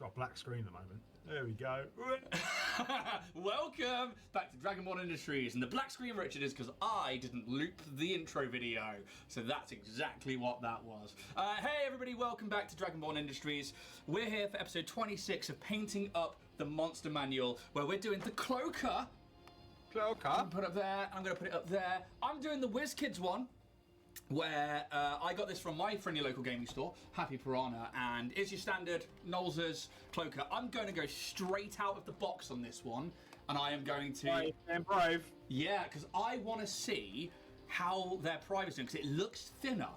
got a black screen at the moment. There we go. Welcome back to Dragonborn Industries, and the black screen, Richard, is because I didn't loop the intro video, so that's exactly what that was. Hey everybody, welcome back to Dragonborn Industries. We're here for episode 26 of Painting Up the Monster Manual, where we're doing the Cloaker. Cloaker. Put it up there, I'm going to put it up there. I'm doing the WizKids one, where I got this from my friendly local gaming store, Happy Piranha, and it's your standard nolzurs Cloaker. I'm going to go straight out of the box on this one, and I am going to... Brave. Yeah, because I want to see how their prime is doing, because it looks thinner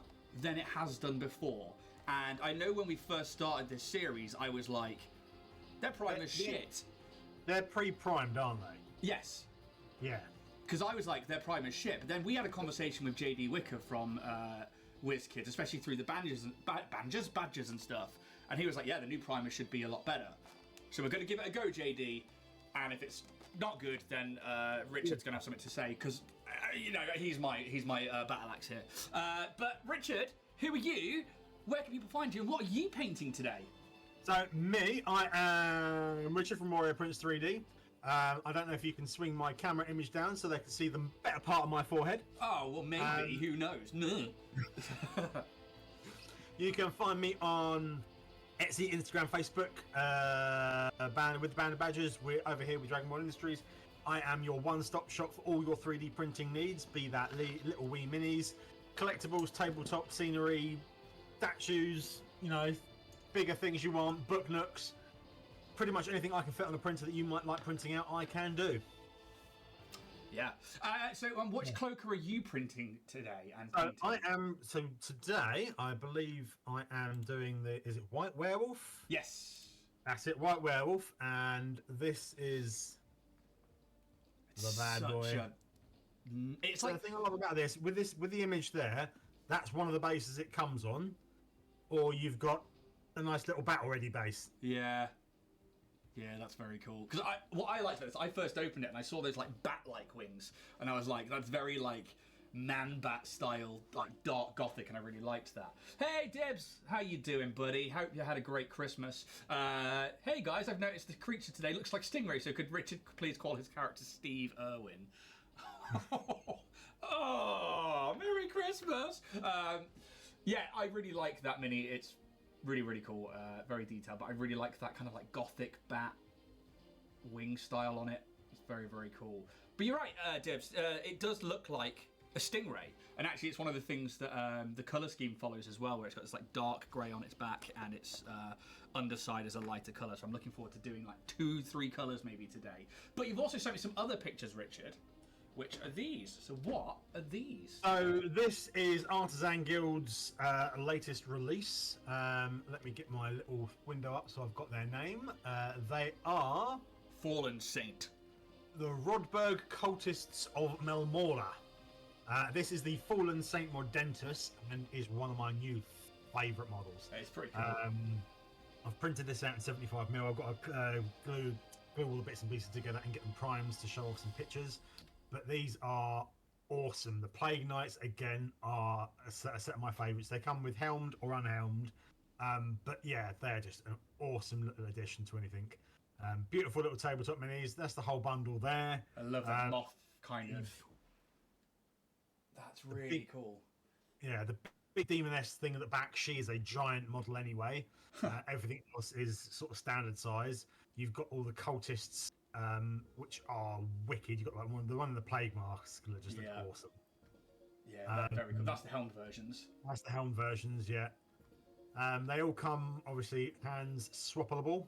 than it has done before. And I know when we first started this series, I was like, their prime is shit. They're pre-primed, aren't they? Yes. Yeah. Because I was like, their prime is shit. But then we had a conversation with JD Wicker from WizKids, especially through the badges and stuff. And he was like, yeah, the new primer should be a lot better. So we're going to give it a go, JD. And if it's not good, then Richard's going to have something to say. Because, you know, he's my battle axe here. But Richard, who are you? Where can people find you? And what are you painting today? So, me, I am Richard from Warrior Prince 3D. I don't know if you can swing my camera image down so they can see the better part of my forehead. Oh, well, maybe. Who knows? No. You can find me on Etsy, Instagram, Facebook, with the Band of Badgers. We're over here with Dragonborn Industries. I am your one-stop shop for all your 3D printing needs, be that little wee minis, collectibles, tabletop scenery, statues, you know, bigger things you want, book nooks. Pretty much anything I can fit on a printer that you might like printing out, I can do. Yeah. So, which Cloaker are you printing today? And So today, I believe I am doing the. Is it White Werewolf? Yes. That's it, White Werewolf, and this is the bad boy. It's so like the thing I love about this with the image there. That's one of the bases it comes on, or you've got a nice little battle ready base. Yeah. Yeah, that's very cool. Because what I liked about this, I first opened it and I saw those like bat-like wings, and I was like, that's very like man-bat style, like dark gothic, and I really liked that. Hey Dibs, how you doing, buddy? Hope you had a great Christmas. Hey guys, I've noticed the creature today looks like Stingray, so could Richard please call his character Steve Irwin? Oh, Merry Christmas! Yeah, I really like that mini. It's really, really cool, very detailed, but I really like that kind of like gothic bat wing style on it. It's very, very cool. But you're right, Dibs, it does look like a Stingray, and actually it's one of the things that the colour scheme follows as well, where it's got this like dark grey on its back and its underside is a lighter colour, so I'm looking forward to doing like 2-3 colours maybe today. But you've also sent me some other pictures, Richard, which are these. So what are these? So this is Artisan Guild's latest release. Let me get my little window up so I've got their name. They are... Fallen Saint. The Rodberg Cultists of Melmora. This is the Fallen Saint Mordentus and is one of my new favourite models. It's pretty cool. I've printed this out in 75mm. I've got to glue all the bits and pieces together and get them primes to show off some pictures. But these are awesome. The Plague Knights, again, are a set of my favourites. They come with helmed or unhelmed. But yeah, they're just an awesome little addition to anything. Beautiful little tabletop minis. That's the whole bundle there. I love that moth kind of. That's really cool. Yeah, the big demoness thing at the back, she is a giant model anyway. Everything else is sort of standard size. You've got all the cultists, which are wicked. You've got like one of the plague masks that just look awesome. Yeah, very cool. That's the helmed versions. That's the helmed versions, yeah. They all come, obviously, hands swappable.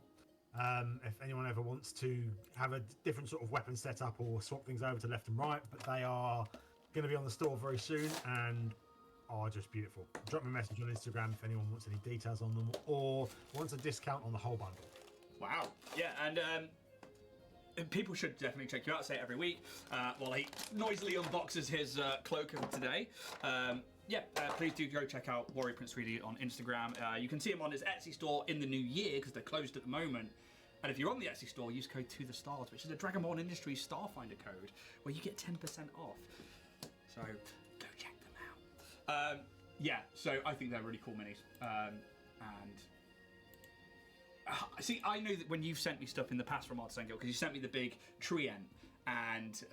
If anyone ever wants to have a different sort of weapon setup or swap things over to left and right, but they are going to be on the store very soon and are just beautiful. Drop me a message on Instagram if anyone wants any details on them or wants a discount on the whole bundle. Wow. Yeah, and people should definitely check you out, say it every week, while he noisily unboxes his Cloaker today. Please do go check out Warrior Prince 3D on Instagram. You can see him on his Etsy store in the new year because they're closed at the moment. And if you're on the Etsy store, use code TOTHESTARS, which is a Dragonborn Industries Starfinder code, where you get 10% off. So go check them out. So I think they're really cool minis. And See, I know that when you've sent me stuff in the past from Artisan Guild, because you sent me the big Trient, and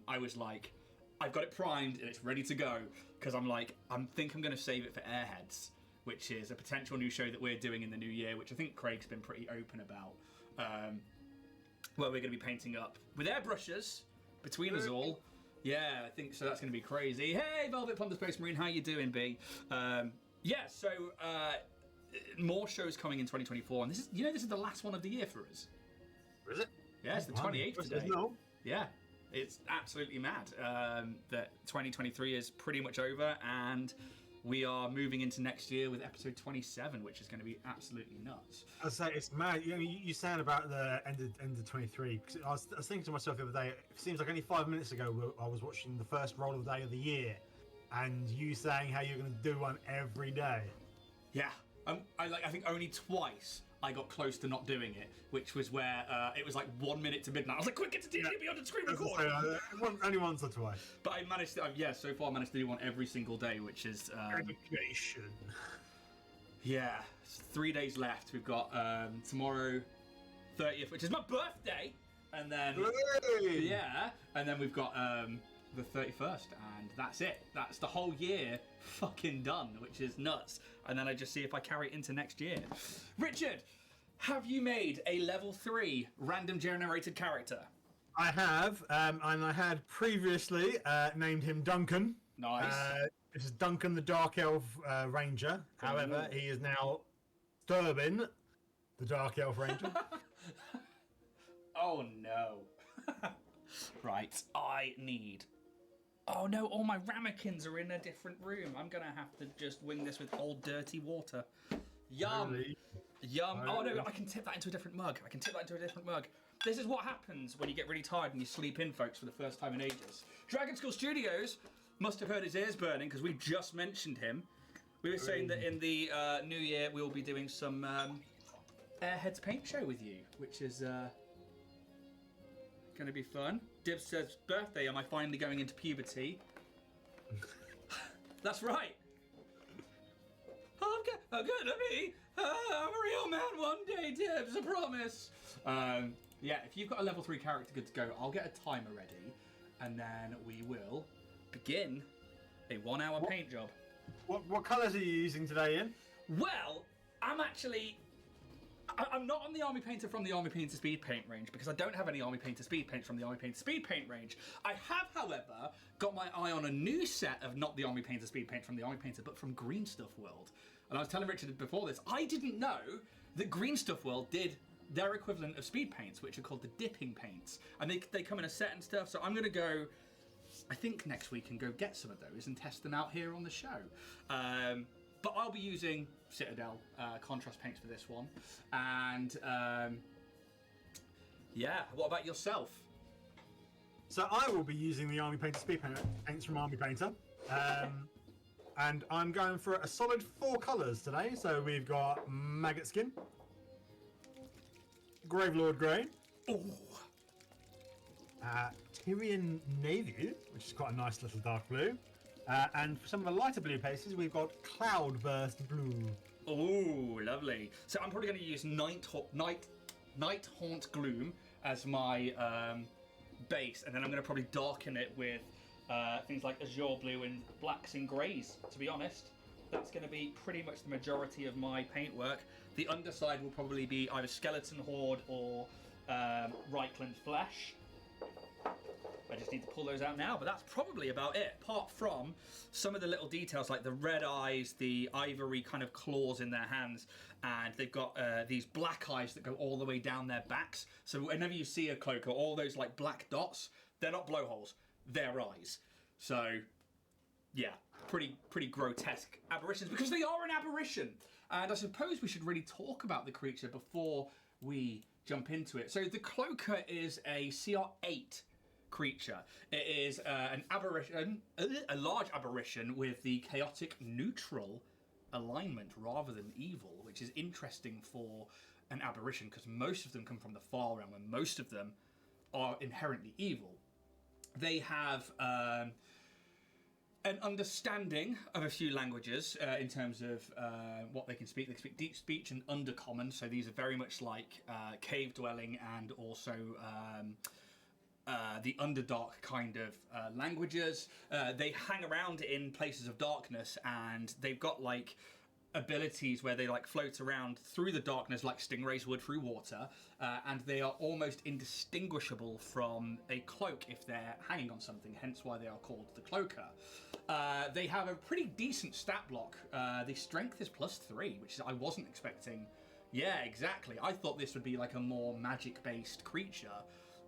I was like, I've got it primed and it's ready to go, because I'm like, I'm going to save it for Airheads, which is a potential new show that we're doing in the new year, which I think Craig's been pretty open about. Where we're going to be painting up with airbrushes between us all. Yeah, I think so. That's going to be crazy. Hey, Velvet Plum the Space Marine, how you doing, B? So more shows coming in 2024, and this is the last one of the year for us. Is it? Yeah, it's the 28th today. No. Yeah, it's absolutely mad that 2023 is pretty much over, and we are moving into next year with episode 27, which is going to be absolutely nuts. I say it's mad. You saying about the end of 23. Because I was thinking to myself the other day. It seems like only 5 minutes ago I was watching the first roll of the day of the year, and you saying how you're going to do one every day. Yeah, I think only twice I got close to not doing it, which was where it was like 1 minute to midnight. I was like, quick, get to DD Beyond and screen record. Only once or twice. But I managed to, so far I managed to do one every single day, which is... Dedication. Yeah, 3 days left. We've got tomorrow, 30th, which is my birthday, and then... Hey! Yeah, and then we've got the 31st, and that's it. That's the whole year fucking done, which is nuts. And then I just see if I carry it into next year. Richard, have you made a level 3 random generated character? I have, and I had previously named him Duncan. Nice. This is Duncan the Dark Elf Ranger. Cool. However, he is now Sturbin, the Dark Elf Ranger. Oh no. Right, I need... Oh no, all my ramekins are in a different room. I'm gonna have to just wing this with old dirty water. Yum. Really? Yum. Oh no, I can tip that into a different mug. This is what happens when you get really tired and you sleep in, folks, for the first time in ages. Dragon School Studios must have heard his ears burning because we just mentioned him. We were saying that in the new year we will be doing some Airheads paint show with you, which is going to be fun. Dibs says, birthday, am I finally going into puberty? That's right. I'm gonna be a real man one day, Dibs, I promise. Yeah, if you've got a level 3 character good to go, I'll get a timer ready, and then we will begin a 1 hour paint job. What colours are you using today, Ian? Well, I'm not on the Army Painter from the Army Painter Speed Paint range because I don't have any Army Painter Speed Paints from the Army Painter Speed Paint range. I have, however, got my eye on a new set of not the Army Painter Speed Paint from the Army Painter, but from Green Stuff World. And I was telling Richard before this, I didn't know that Green Stuff World did their equivalent of speed paints, which are called the dipping paints. And they come in a set and stuff, so I'm going to go, I think next week, and go get some of those and test them out here on the show. But I'll be using Citadel contrast paints for this one. And yeah, what about yourself? So I will be using the Army Painter Speed Paints from Army Painter. And I'm going for a solid 4 colours today. So we've got Maggot Skin, Gravelord Grey, Tyrian Navy, which is quite a nice little dark blue. And for some of the lighter blue paces, we've got Cloudburst Blue. Oh, lovely. So I'm probably going to use Night Haunt Gloom as my base, and then I'm going to probably darken it with things like Azure Blue and blacks and greys, to be honest. That's going to be pretty much the majority of my paintwork. The underside will probably be either Skeleton Horde or Reichland Flesh. I just need to pull those out now, but that's probably about it, apart from some of the little details like the red eyes, the ivory kind of claws in their hands, and they've got these black eyes that go all the way down their backs. So whenever you see a Cloaker, all those like black dots, they're not blowholes, they're eyes. So yeah, pretty grotesque aberrations, because they are an aberration. And I suppose we should really talk about the creature before we jump into it. So the Cloaker is a CR8 creature. It is an aberration, a large aberration with the chaotic neutral alignment rather than evil, which is interesting for an aberration because most of them come from the far realm and most of them are inherently evil. They have a an understanding of a few languages in terms of what they can speak. They speak deep speech and undercommon, so these are very much like cave dwelling and also the Underdark kind of languages. They hang around in places of darkness, and they've got like abilities where they like float around through the darkness like stingrays would through water, and they are almost indistinguishable from a cloak if they're hanging on something, hence why they are called the Cloaker. They have a pretty decent stat block. The strength is +3, which I wasn't expecting. Yeah, exactly. I thought this would be like a more magic-based creature,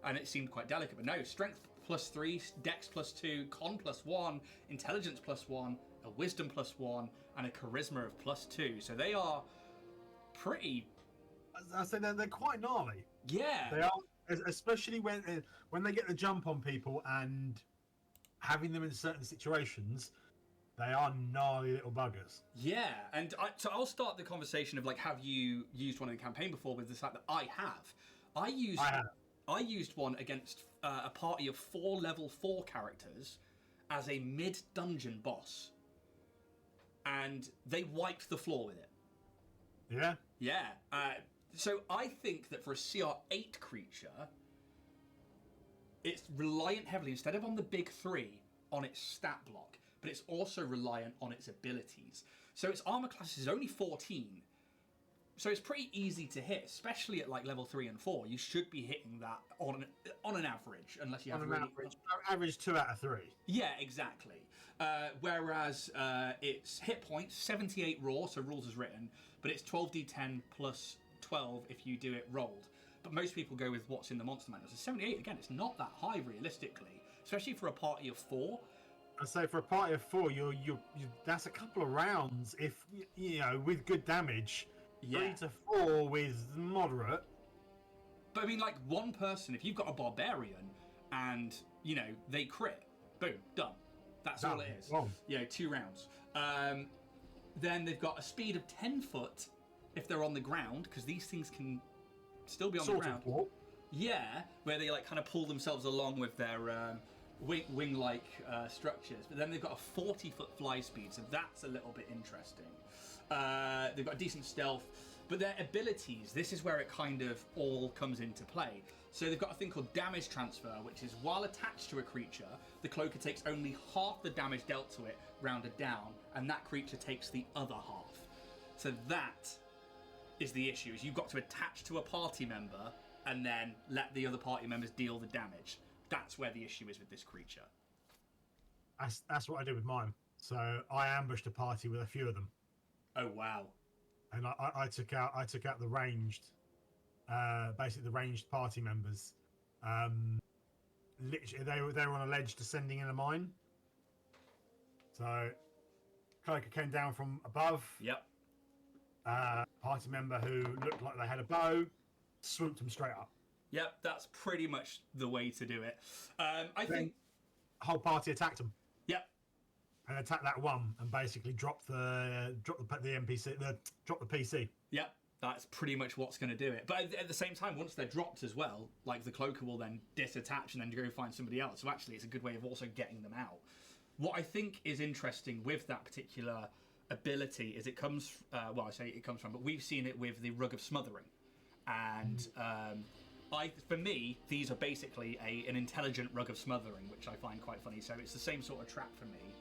and it seemed quite delicate, but no, strength +3, dex +2, con +1, intelligence +1, a wisdom +1, and a charisma of +2. So they are pretty... I say they're quite gnarly. Yeah. They are, especially when they get the jump on people and having them in certain situations. They are gnarly little buggers. Yeah, and so I'll start the conversation of like, have you used one in the campaign before, with the fact that I have. I used one against a party of 4 level 4 characters as a mid-dungeon boss. And they wiped the floor with it. Yeah? Yeah. So I think that for a CR8 creature, it's reliant heavily, instead of on the big 3, on its stat block, but it's also reliant on its abilities. So its armor class is only 14. So it's pretty easy to hit, especially at like level 3 and 4. You should be hitting that on an average, unless you have average 2 out of 3. Yeah, exactly. Whereas its hit points 78 raw, so rules as written, but it's 12d10 plus 12 if you do it rolled. But most people go with what's in the monster manual. So 78 again, it's not that high realistically, especially for a party of 4. I say for a party of 4, you that's a couple of rounds if you know with good damage. Yeah. 3 to 4 with moderate. But I mean, like, one person, if you've got a barbarian and, you know, they crit, boom, done. That's all it is. Wrong. You know, 2 rounds. Then they've got a speed of 10 foot if they're on the ground, because these things can still be on the ground. Walk. Yeah, where they, like, kind of pull themselves along with their wing-like structures. But then they've got a 40-foot fly speed, so that's a little bit interesting. They've got decent stealth, but their abilities, this is where it kind of all comes into play. So they've got a thing called damage transfer, which is while attached to a creature, the Cloaker takes only half the damage dealt to it, rounded down, and that creature takes the other half. So that is the issue, is you've got to attach to a party member and then let the other party members deal the damage. That's where the issue is with this creature. That's what I did with mine. So I ambushed a party with a few of them. Oh wow! And I took out the ranged, basically the ranged party members. Literally, they were on a ledge descending in a mine. So, Cloaker came down from above. Yep. Party member who looked like they had a bow, swooped them straight up. Yep, that's pretty much the way to do it. I think whole party attacked them. Yep. And attack that one and basically drop the NPC, drop the PC. Yep, that's pretty much what's going to do it. But at the same time, once they're dropped as well, like the Cloaker will then disattach and then go find somebody else. So actually, it's a good way of also getting them out. What I think is interesting with that particular ability is it comes. Well, I say it comes from, but we've seen it with the Rug of Smothering, and for me, these are basically an intelligent Rug of Smothering, which I find quite funny. So it's the same sort of trap for me.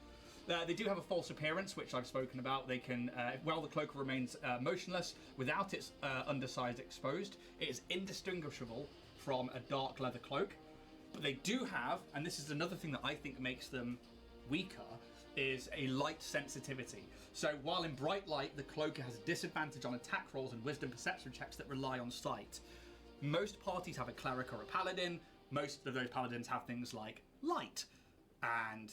They do have a false appearance, which I've spoken about. They can, while the Cloaker remains motionless, without its underside exposed, it is indistinguishable from a dark leather cloak. But they do have, and this is another thing that I think makes them weaker, is a light sensitivity. So while in bright light, the Cloaker has a disadvantage on attack rolls and wisdom perception checks that rely on sight. Most parties have a cleric or a paladin. Most of those paladins have things like light and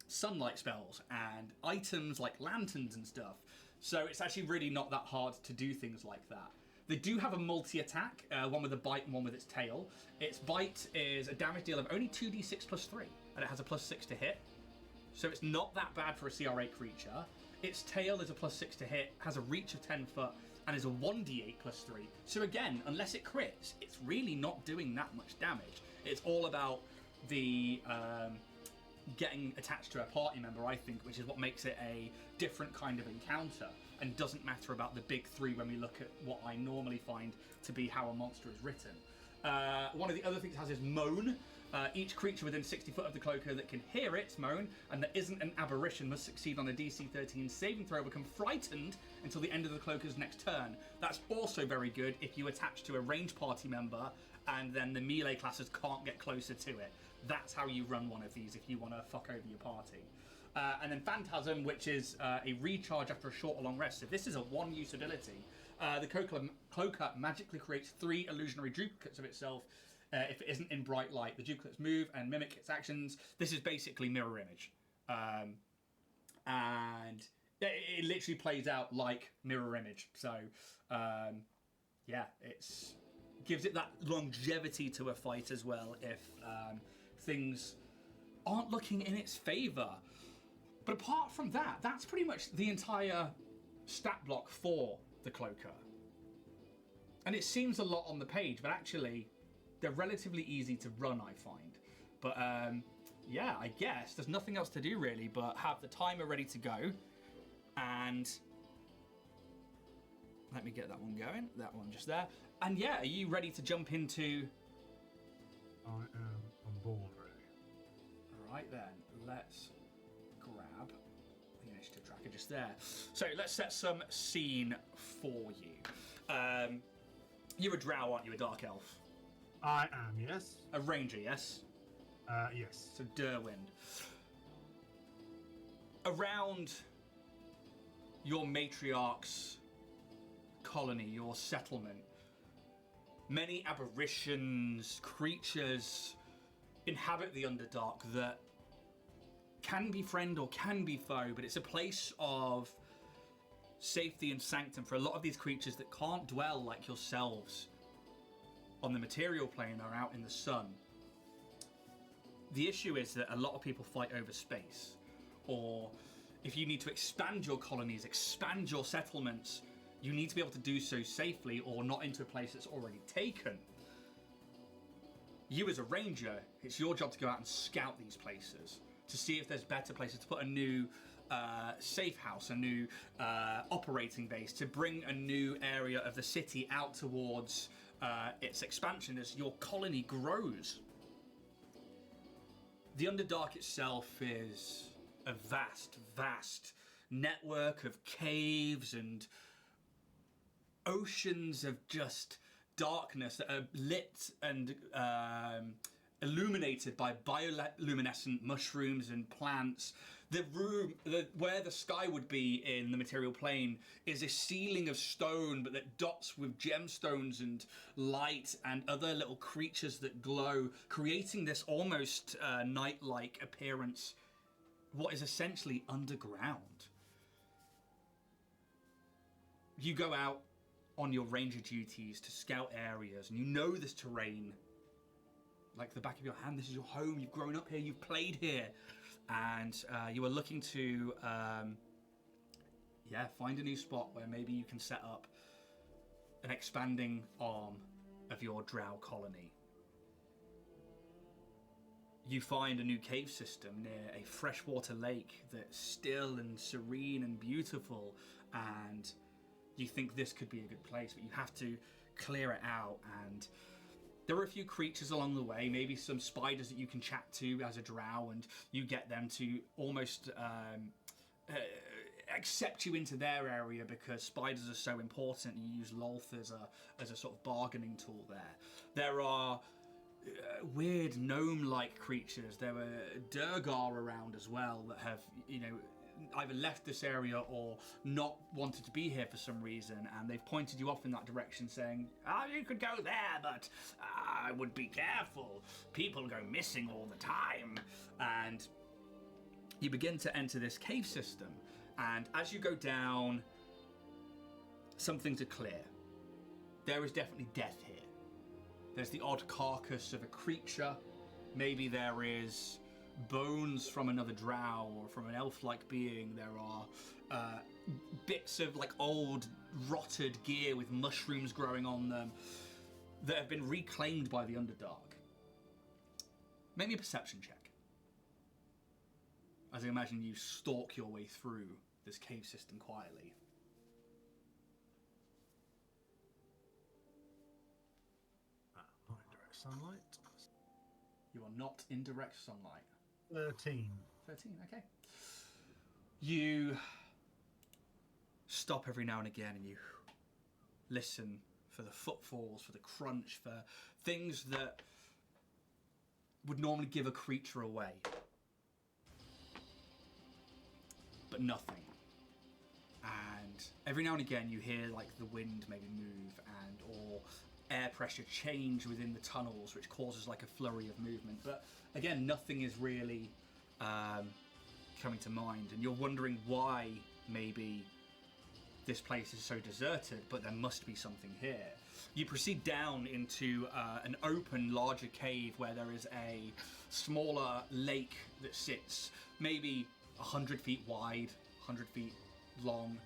sunlight spells and items like lanterns and stuff. So it's actually really not that hard to do things like that. They do have a multi-attack, one with a bite and one with its tail. Its bite is a damage deal of only 2d6 plus 3, and it has a plus 6 to hit. So it's not that bad for a CR8 creature. Its tail is a plus 6 to hit, has a reach of 10 foot, and is a 1d8 plus 3. So again, unless it crits, it's really not doing that much damage. It's all about the getting attached to a party member, I think, which is what makes it a different kind of encounter, and doesn't matter about the big three when we look at what I normally find to be how a monster is written. One of the other things it has is moan. Each creature within 60 foot of the Cloaker that can hear it moan, and that isn't an aberration, must succeed on a DC 13 saving throw, become frightened until the end of the Cloaker's next turn. That's also very good if you attach to a ranged party member, and then the melee classes can't get closer to it. That's how you run one of these if you want to fuck over your party. And then Phantasm, which is a recharge after a short or long rest. If this is a one-use ability, the Cloaker magically creates 3 illusionary duplicates of itself. If it isn't in bright light, the duplicates move and mimic its actions. This is basically mirror image. And it literally plays out like mirror image. So, yeah, it's gives it that longevity to a fight as well if things aren't looking in its favour. But apart from that, that's pretty much the entire stat block for the Cloaker. And it seems a lot on the page, but actually they're relatively easy to run, I find. But yeah, I guess there's nothing else to do really but have the timer ready to go. And let me get that one going, that one just there. And yeah, are you ready to jump into... I am on board ready. Alright then, let's grab the initiative tracker just there. So let's set some scene for you. You're a drow, aren't you? A dark elf? I am, yes. A ranger, yes? Yes. So Derwind. Around your matriarch's colony, your settlement, many aberrations, creatures inhabit the Underdark that can be friend or can be foe, but it's a place of safety and sanctum for a lot of these creatures that can't dwell like yourselves on the material plane or out in the sun. The issue is that a lot of people fight over space, or if you need to expand your colonies, expand your settlements, you need to be able to do so safely or not into a place that's already taken. You as a ranger, it's your job to go out and scout these places to see if there's better places to put a new safe house, a new operating base, to bring a new area of the city out towards its expansion as your colony grows. The Underdark itself is a vast, vast network of caves and oceans of just darkness that are lit and illuminated by bioluminescent mushrooms and plants. The room where the sky would be in the material plane is a ceiling of stone, but that dots with gemstones and light and other little creatures that glow, creating this almost night-like appearance, what is essentially underground. You go out on your ranger duties to scout areas, and you know this terrain like the back of your hand. This is your home. You've grown up here. You've played here. And you are looking to, find a new spot where maybe you can set up an expanding arm of your drow colony. You find a new cave system near a freshwater lake that's still and serene and beautiful, and you think this could be a good place, but you have to clear it out. And there are a few creatures along the way, maybe some spiders that you can chat to as a drow, and you get them to almost accept you into their area because spiders are so important. You use Lolth as a sort of bargaining tool there. There are weird gnome-like creatures. There are Durgar around as well that have, either left this area or not wanted to be here for some reason, and they've pointed you off in that direction saying, you could go there, but I would be careful. People go missing all the time. And you begin to enter this cave system, and as you go down, some things are clear. There is definitely death here. There's the odd carcass of a creature. Maybe there is bones from another drow or from an elf-like being. There are bits of old rotted gear with mushrooms growing on them that have been reclaimed by the Underdark. Make me a perception check. as I imagine you stalk your way through this cave system quietly. Not in direct sunlight. You are not in direct sunlight. 13. 13, okay. You stop every now and again and you listen for the footfalls, for the crunch, for things that would normally give a creature away. But nothing. And every now and again you hear like the wind maybe move or air pressure change within the tunnels, which causes like a flurry of movement. But again, nothing is really coming to mind, and you're wondering why maybe this place is so deserted, but there must be something here. You proceed down into an open, larger cave where there is a smaller lake that sits maybe 100 feet wide, 100 feet long,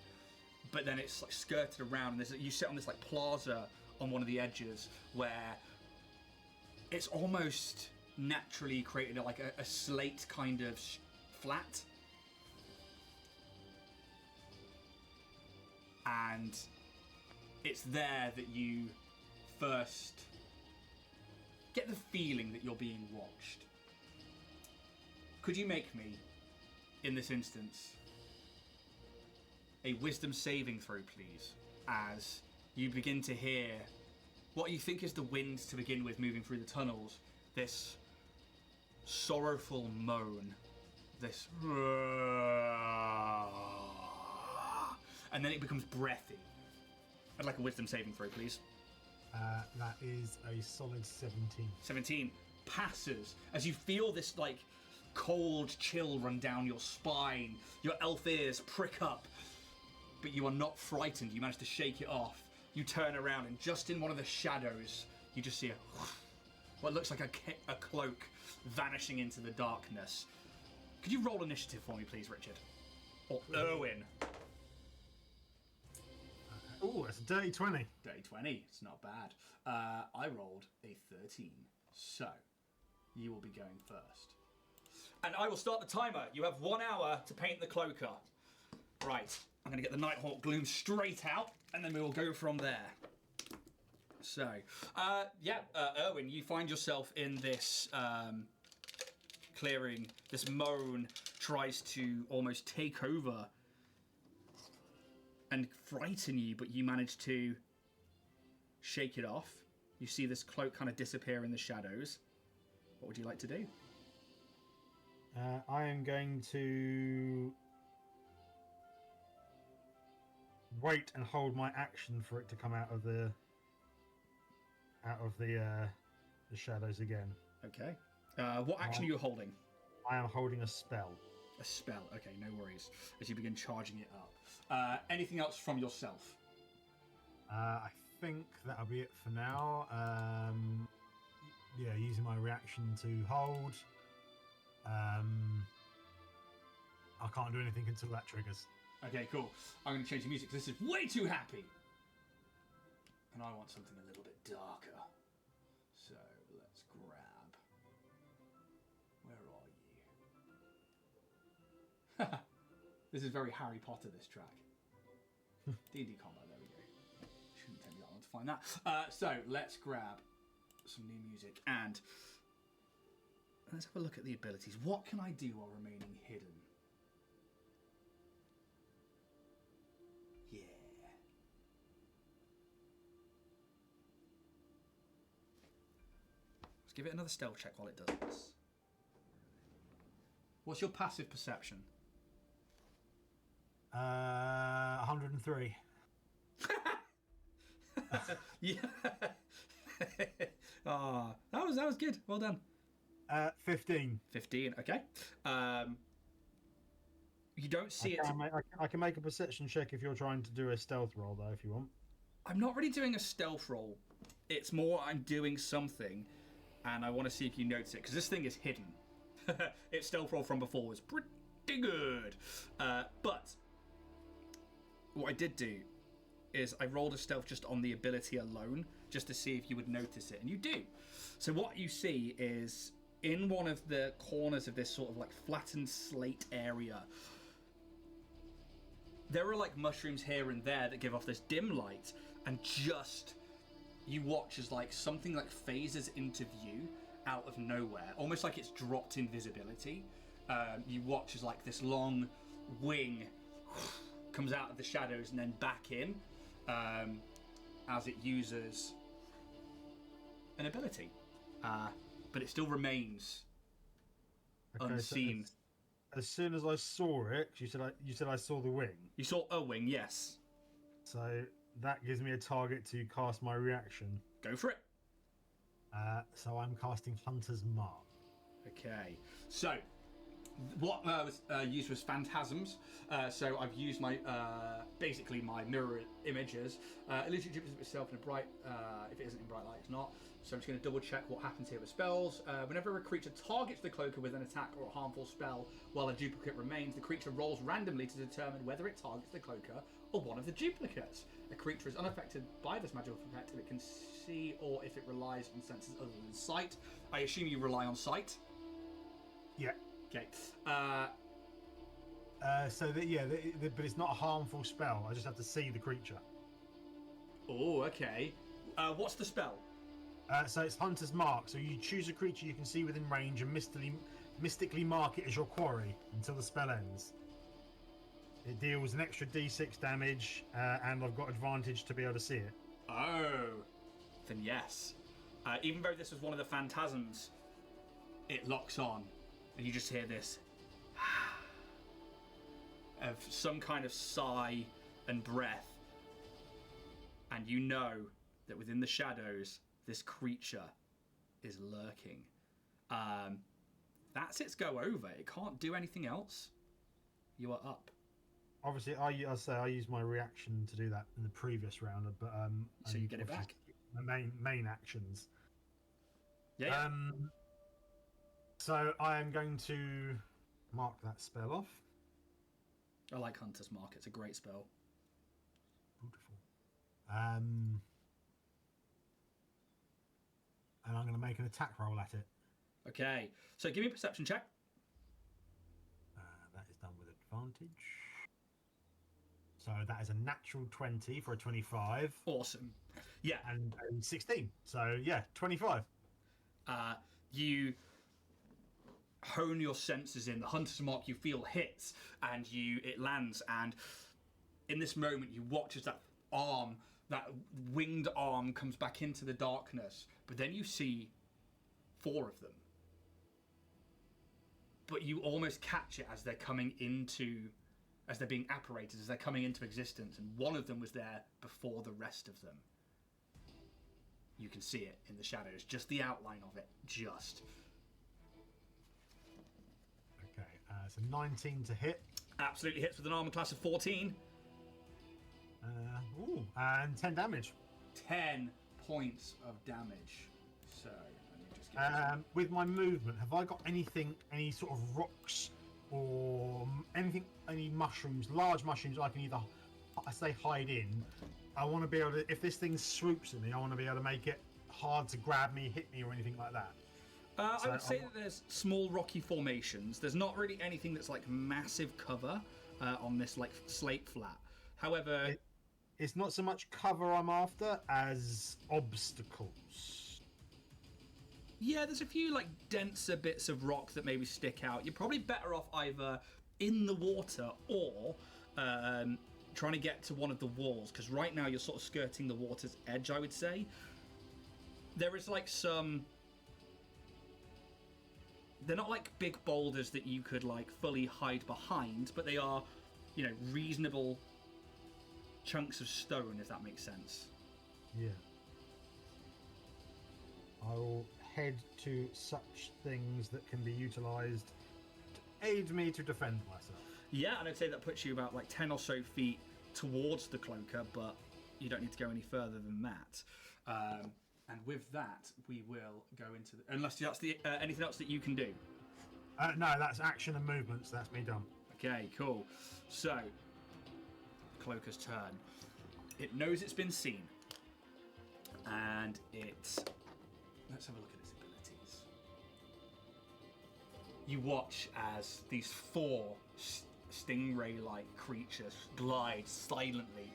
but then it's like skirted around. And you sit on this like plaza on one of the edges where it's almost naturally created like a slate kind of flat. And it's there that you first get the feeling that you're being watched. Could you make me, in this instance, a wisdom saving throw, please, as you begin to hear what you think is the wind to begin with moving through the tunnels, this sorrowful moan, this, and then it becomes breathy. I'd like a wisdom saving throw, please. That is a solid 17. 17 passes as you feel this like cold chill run down your spine. Your elf ears prick up, but you are not frightened. You manage to shake it off. You turn around, and just in one of the shadows, you just see what looks like a cloak vanishing into the darkness. Could you roll initiative for me, please, Richard? Or Erwin? Oh, it's a dirty 20. Dirty 20. It's not bad. I rolled a 13. So, you will be going first. And I will start the timer. You have 1 hour to paint the cloaker. Right. I'm going to get the Nighthawk Gloom straight out, and then we will go from there. So, Erwin, you find yourself in this clearing. This moan tries to almost take over and frighten you, but you manage to shake it off. You see this cloak kind of disappear in the shadows. What would you like to do? I am going to wait and hold my action for it to come out of the shadows again. Okay. What action are you holding? I am holding a spell. A spell. Okay, no worries. As you begin charging it up. Anything else from yourself? I think that'll be it for now. Using my reaction to hold. I can't do anything until that triggers. Okay, cool. I'm going to change the music because this is way too happy. And I want something a little bit darker. So, let's grab... Where are you? This is very Harry Potter, this track. D&D combat, there we go. Shouldn't take me that long to find that. So, let's grab some new music and let's have a look at the abilities. What can I do while remaining hidden? Yeah. Let's give it another stealth check while it does this. What's your passive perception? 103. Yeah. That was good. Well done. 15. 15. Okay. You don't see it. I can make a perception check if you're trying to do a stealth roll, though, if you want. I'm not really doing a stealth roll. It's more I'm doing something, and I want to see if you notice it, because this thing is hidden. Its stealth roll from before was pretty good. But what I did do is I rolled a stealth just on the ability alone, just to see if you would notice it, and you do. So what you see is in one of the corners of this sort of like flattened slate area, there are like mushrooms here and there that give off this dim light, and just you watch as like something like phases into view out of nowhere, almost like it's dropped invisibility. You watch as like this long wing comes out of the shadows and then back in, as it uses an ability, but it still remains unseen. So as soon as I saw it, you said I saw the wing. You saw a wing, yes. So that gives me a target to cast my reaction. Go for it. So I'm casting Hunter's Mark. Okay. So what was used was phantasms. So I've used my basically my mirror images. Illusion drips itself in a bright. If it isn't in bright light, it's not. So I'm just going to double check what happens here with spells. Whenever a creature targets the cloaker with an attack or a harmful spell while a duplicate remains, the creature rolls randomly to determine whether it targets the cloaker or one of the duplicates. A creature is unaffected by this magical effect if it can see or if it relies on senses other than sight. I assume you rely on sight? Yeah. Okay. But it's not a harmful spell. I just have to see the creature. Oh, okay. What's the spell? So it's Hunter's Mark. So you choose a creature you can see within range and mystically mark it as your quarry until the spell ends. It deals an extra d6 damage, and I've got advantage to be able to see it. Oh, then yes. Even though this was one of the phantasms, it locks on, and you just hear this of some kind of sigh and breath, and you know that within the shadows, this creature is lurking. That's its go over. It can't do anything else. You are up. Obviously, I used my reaction to do that in the previous round, but so you get it back. The main actions. Yeah. So I am going to mark that spell off. I like Hunter's Mark. It's a great spell. Beautiful. And I'm going to make an attack roll at it. Okay. So give me a perception check. That is done with advantage. So that is a natural 20 for a 25. Awesome. Yeah. And 16. So yeah, 25. You hone your senses in. The Hunter's Mark you feel hits, and it lands, and in this moment you watch as that winged arm comes back into the darkness, but then you see 4 of them. But you almost catch it as they're being apparated, as they're coming into existence, and one of them was there before the rest of them. You can see it in the shadows, just the outline of it, just. Okay, so 19 to hit. Absolutely hits with an armor class of 14. And 10 damage. 10 points of damage. So, let me just get with my movement, have I got any sort of rocks or anything, any mushrooms, large mushrooms I can either, hide in? I want to be able to, if this thing swoops at me, I want to be able to make it hard to grab me, hit me, or anything like that. I would say that there's small rocky formations. There's not really anything that's like massive cover on this like slate flat. However, it's not so much cover I'm after as obstacles. Yeah, there's a few like denser bits of rock that maybe stick out. You're probably better off either in the water or trying to get to one of the walls, because right now you're sort of skirting the water's edge, I would say. There is like some... They're not like big boulders that you could like fully hide behind, but they are, reasonable chunks of stone, if that makes sense. Yeah. I will head to such things that can be utilised to aid me to defend myself. Yeah, and I'd say that puts you about like 10 or so feet towards the cloaker, but you don't need to go any further than that. And with that, we will go into the... Unless that's the anything else that you can do? No, that's action and movement, so that's me done. Okay, cool. So, Cloaker's turn. It knows it's been seen. And it... Let's have a look at its abilities. you watch as these four stingray-like creatures glide silently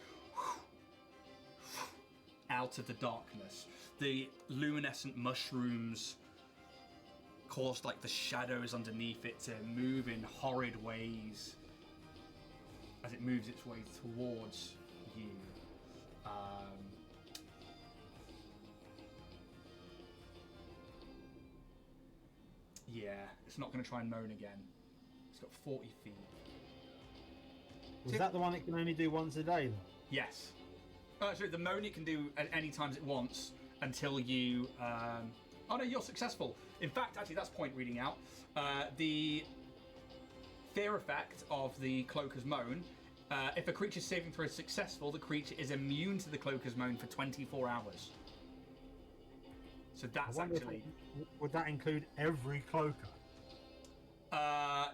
out of the darkness. The luminescent mushrooms cause like the shadows underneath it to move in horrid ways as it moves its way towards you. Yeah, it's not going to try and moan again. It's got 40 feet. Is that the one it can only do once a day then? Yes. Sorry, the moan it can do at any times it wants until you... Oh no, you're successful. In fact, actually, that's point reading out. The fear effect of the Cloaker's Moan, if a creature's saving throw is successful, the creature is immune to the Cloaker's Moan for 24 hours. So that's actually... Would that include every Cloaker?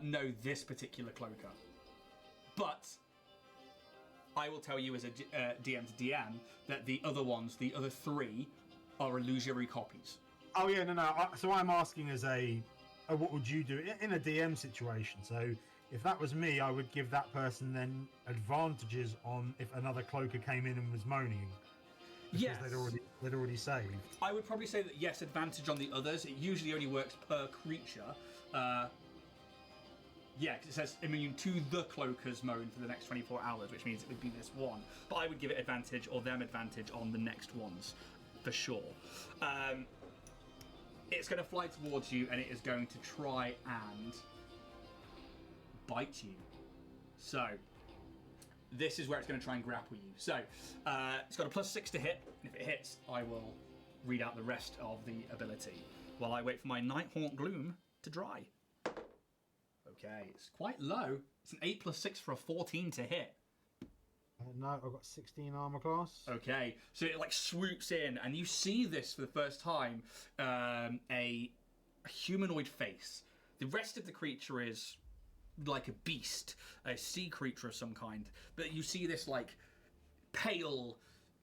No, this particular Cloaker. But I will tell you as a DM to DM that the other ones, the other three, are illusory copies. Oh yeah, no. So I'm asking as what would you do in a DM situation? So if that was me, I would give that person then advantages on if another Cloaker came in and was moaning. Because yes. they'd already saved. I would probably say that yes, advantage on the others. It usually only works per creature. Yeah, because it says immune to the Cloaker's Moan for the next 24 hours, which means it would be this one. But I would give it advantage or them advantage on the next ones, for sure. It's going to fly towards you and it is going to try and bite you. So, this is where it's going to try and grapple you. So, it's got a +6 to hit, and if it hits, I will read out the rest of the ability while I wait for my Nighthaunt Gloom to dry. Okay, it's quite low. It's an 8 + 6 for a 14 to hit. No, I've got 16 armor class. Okay, so it like swoops in, and you see this for the first time, a humanoid face. The rest of the creature is like a beast, a sea creature of some kind. But you see this like pale,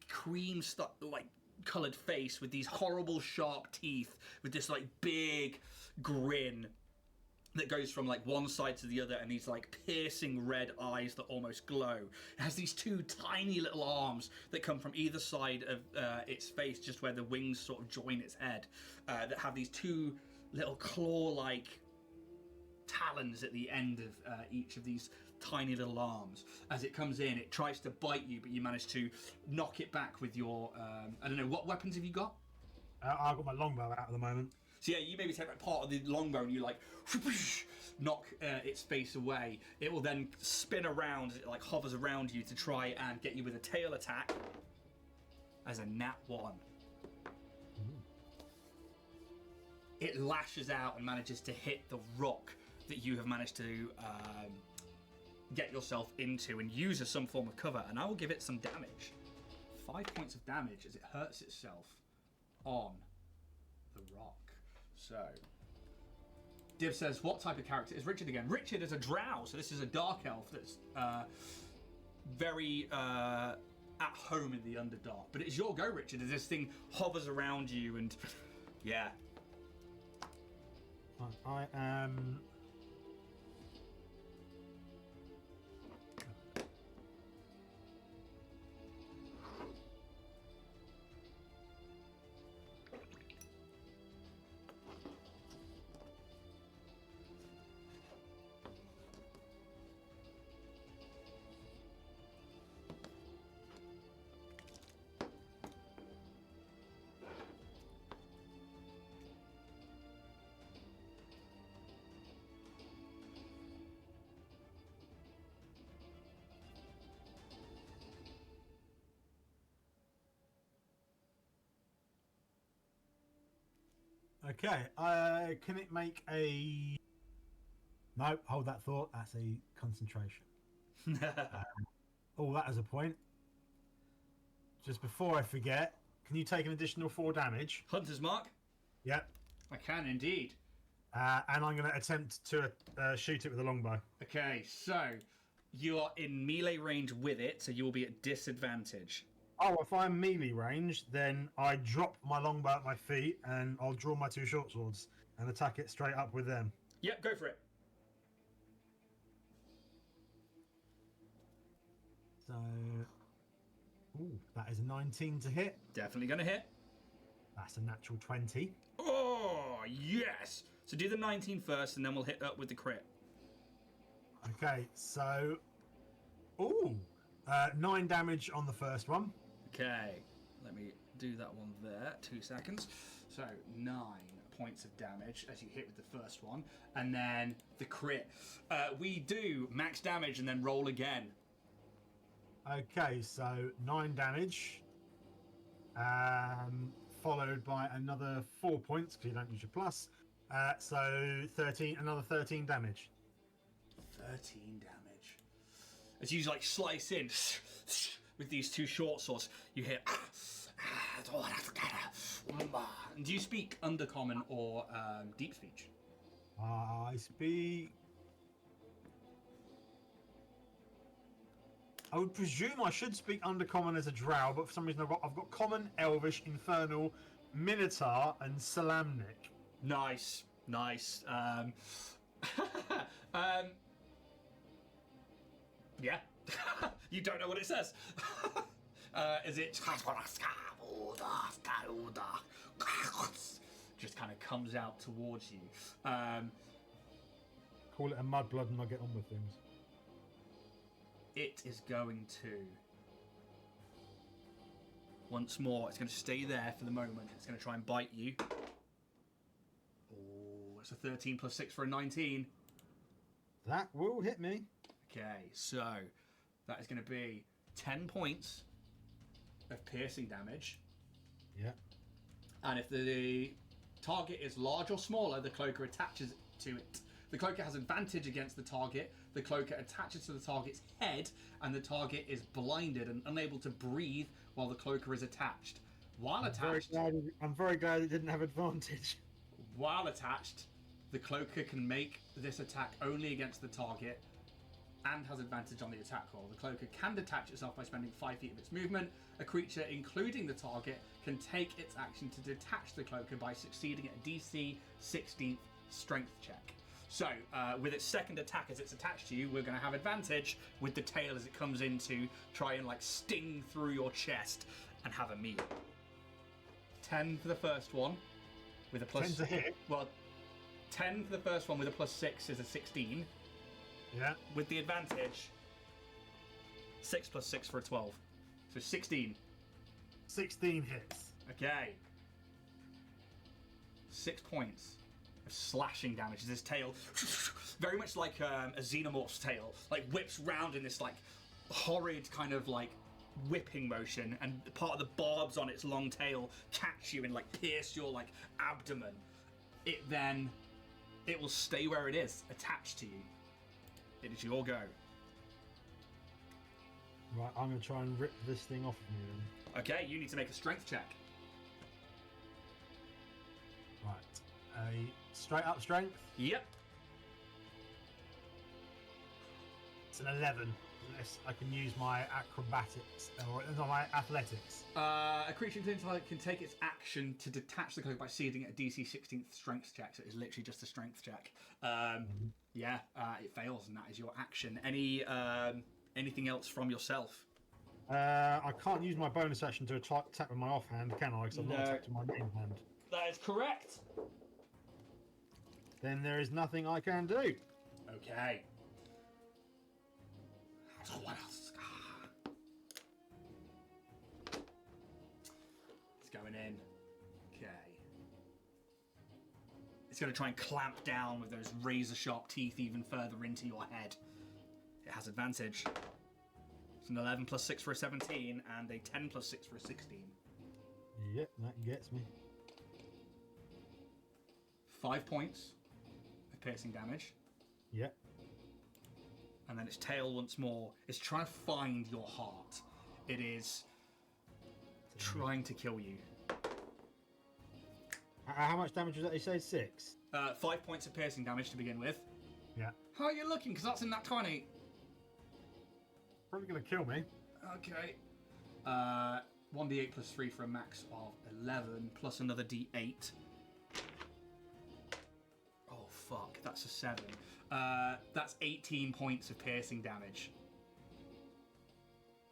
cream like coloured face with these horrible sharp teeth, with this like big grin that goes from like one side to the other, and these like piercing red eyes that almost glow. It has these two tiny little arms that come from either side of its face, just where the wings sort of join its head, that have these two little claw-like talons at the end of each of these tiny little arms. As it comes in, it tries to bite you, but you manage to knock it back with your I don't know, what weapons have you got? I've got my longbow out at the moment. So yeah, you maybe take like part of the longbow and you like knock its face away. It will then spin around, it like hovers around you to try and get you with a tail attack as a nat 1. It lashes out and manages to hit the rock that you have managed to get yourself into and use as some form of cover, and I will give it some damage. 5 points of damage as it hurts itself on the rock. So, Div says, what type of character is Richard again? Richard is a drow, so this is a dark elf that's very at home in the Underdark. But it's your go, Richard, as this thing hovers around you and, yeah. I am... Okay, can it make a... No, hold that thought. That's a concentration. That as a point. Just before I forget, can you take an additional 4 damage? Hunter's Mark? Yep. I can indeed. And I'm going to attempt to shoot it with a longbow. Okay, so you are in melee range with it, so you will be at disadvantage. Oh, if I'm melee range, then I drop my longbow at my feet and I'll draw my 2 short swords and attack it straight up with them. Yep, go for it. So, that is a 19 to hit. Definitely going to hit. That's a natural 20. Oh, yes. So do the 19 first, and then we'll hit up with the crit. Okay, so, 9 damage on the first one. Okay, let me do that one there. 2 seconds. So 9 points of damage as you hit with the first one, and then the crit. We do max damage and then roll again. Okay, so 9 damage, followed by another 4 points because you don't use your plus. So 13, another 13 damage. 13 damage. As you like slice in with these two short swords, you hear. And do you speak Undercommon or Deep Speech? I speak. I would presume I should speak Undercommon as a drow, but for some reason I've got Common, Elvish, Infernal, Minotaur, and Salamnic. Nice. Yeah. You don't know what it says. Is it just kind of comes out towards you? Call it a mudblood and I'll get on with things. It is going to once more. It's going to stay there for the moment. It's going to try and bite you. Oh, it's a 13 plus 6 for a 19. That will hit me. Okay, so that is going to be 10 points of piercing damage. Yeah. And if the target is large or smaller, the cloaker attaches to it. The cloaker has advantage against the target. The cloaker attaches to the target's head, and the target is blinded and unable to breathe while the cloaker is attached. While attached, I'm very glad it didn't have advantage. While attached, the cloaker can make this attack only against the target and has advantage on the attack roll. The cloaker can detach itself by spending 5 feet of its movement. A creature, including the target, can take its action to detach the cloaker by succeeding at a DC 16th strength check. So, with its second attack as it's attached to you, we're going to have advantage with the tail as it comes in to try and like sting through your chest and have a meal. 10 for the first one with a plus... 10 to hit. Well, 10 for the first one with a plus 6 is a 16. Yeah. With the advantage, 6 plus 6 for a 12. So 16. 16 hits. Okay. 6 points of slashing damage as this tail, very much like a xenomorph's tail, like whips round in this like horrid kind of like whipping motion, and part of the barbs on its long tail catch you and like pierce your like abdomen. It will stay where it is, attached to you. It is your go. Right, I'm going to try and rip this thing off of me then. Okay, you need to make a strength check. Right. A straight up strength. Yep. It's an 11. Unless I can use my acrobatics or my athletics. A creature can take its action to detach the cloak by succeeding at a DC 16th strength check. So it is literally just a strength check. Yeah, it fails, and that is your action. Anything else from yourself? I can't use my bonus action to attack with my offhand, can I? Because I've not attacked with my main hand. That is correct. Then there is nothing I can do. Okay. It's going in. Okay. It's going to try and clamp down with those razor-sharp teeth even further into your head. It has advantage. It's an 11 plus 6 for a 17 and a 10 plus 6 for a 16. Yep, that gets me. 5 points of piercing damage. Yep. And then its tail once more is trying to find your heart. It is trying to kill you. How much damage was that? You say 6? 5 points of piercing damage to begin with. Yeah. How are you looking? Because that's in that 20. Probably going to kill me. Okay. 1d8 plus 3 for a max of 11, plus another d8. Oh, fuck, that's a 7. That's 18 points of piercing damage.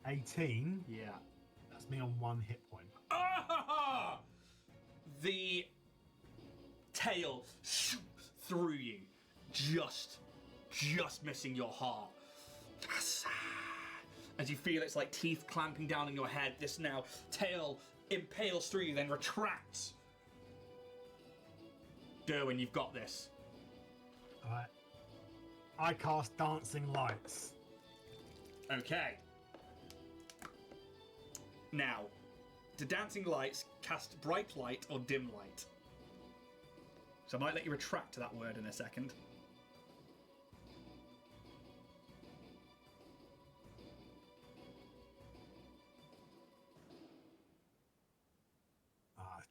18? Yeah. That's me on 1 hit point. Ah! The tail through you, just missing your heart. As you feel it's like teeth clamping down on your head, this now tail impales through you, then retracts. Derwin, you've got this. Alright. I cast Dancing Lights. Okay. Now, do Dancing Lights cast bright light or dim light? So I might let you retract to that word in a second.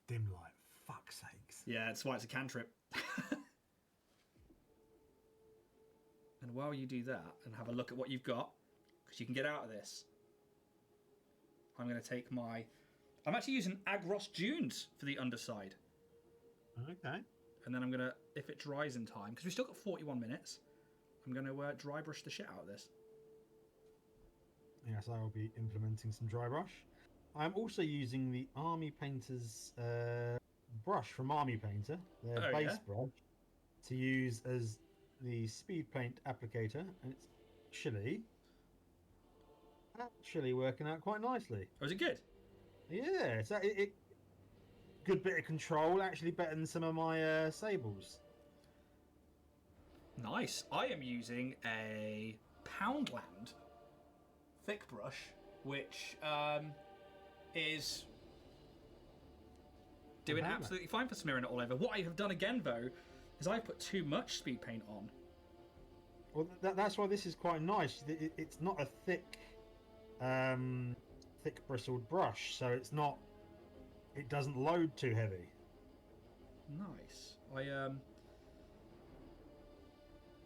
Dim light. Fuck's sakes. Yeah, that's why it's a cantrip. And while you do that and have a look at what you've got, because you can get out of this, I'm going to take my... I'm actually using Agros Dunes for the underside. Okay. And then I'm going to, if it dries in time, because we've still got 41 minutes, I'm going to dry brush the shit out of this. Yes, I will be implementing some dry brush. I'm also using the Army Painter's brush from Army Painter, their base brush, to use as the speed paint applicator, and it's actually working out quite nicely. Oh, is it good? Yeah, it's good bit of control, actually better than some of my sables. Nice. I am using a Poundland thick brush, which is doing absolutely fine for smearing it all over. What I have done again, though, is I've put too much speed paint on. Well, that's why this is quite nice. It's not a thick bristled brush, so it doesn't load too heavy. Nice.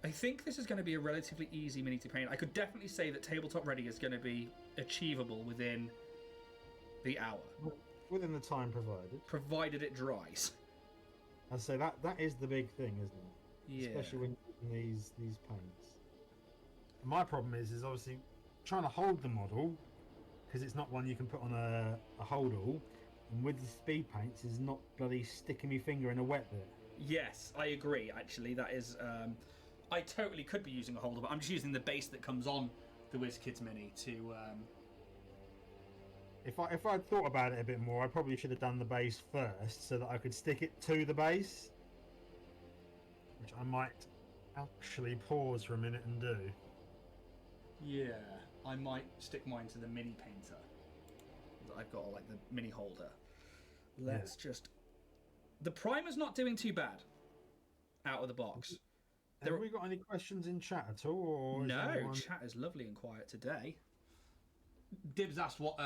I think this is going to be a relatively easy mini to paint. I could definitely say that tabletop ready is going to be achievable within the hour. Within the time provided. Provided it dries. I'd say that is the big thing, isn't it? Yeah. Especially when using these paints. My problem is obviously trying to hold the model, because it's not one you can put on a holdall, and with the speed paints is not bloody sticking my finger in a wet bit. Yes, I agree, actually. That is... I totally could be using a holder, but I'm just using the base that comes on the WizKids Mini to... If I'd thought about it a bit more, I probably should have done the base first so that I could stick it to the base, which I might actually pause for a minute and do. Yeah, I might stick mine to the mini painter that I've got, like the mini holder. Let's just... The primer's not doing too bad out of the box. Have we got any questions in chat at all? Or no, chat is lovely and quiet today. Dibs asked what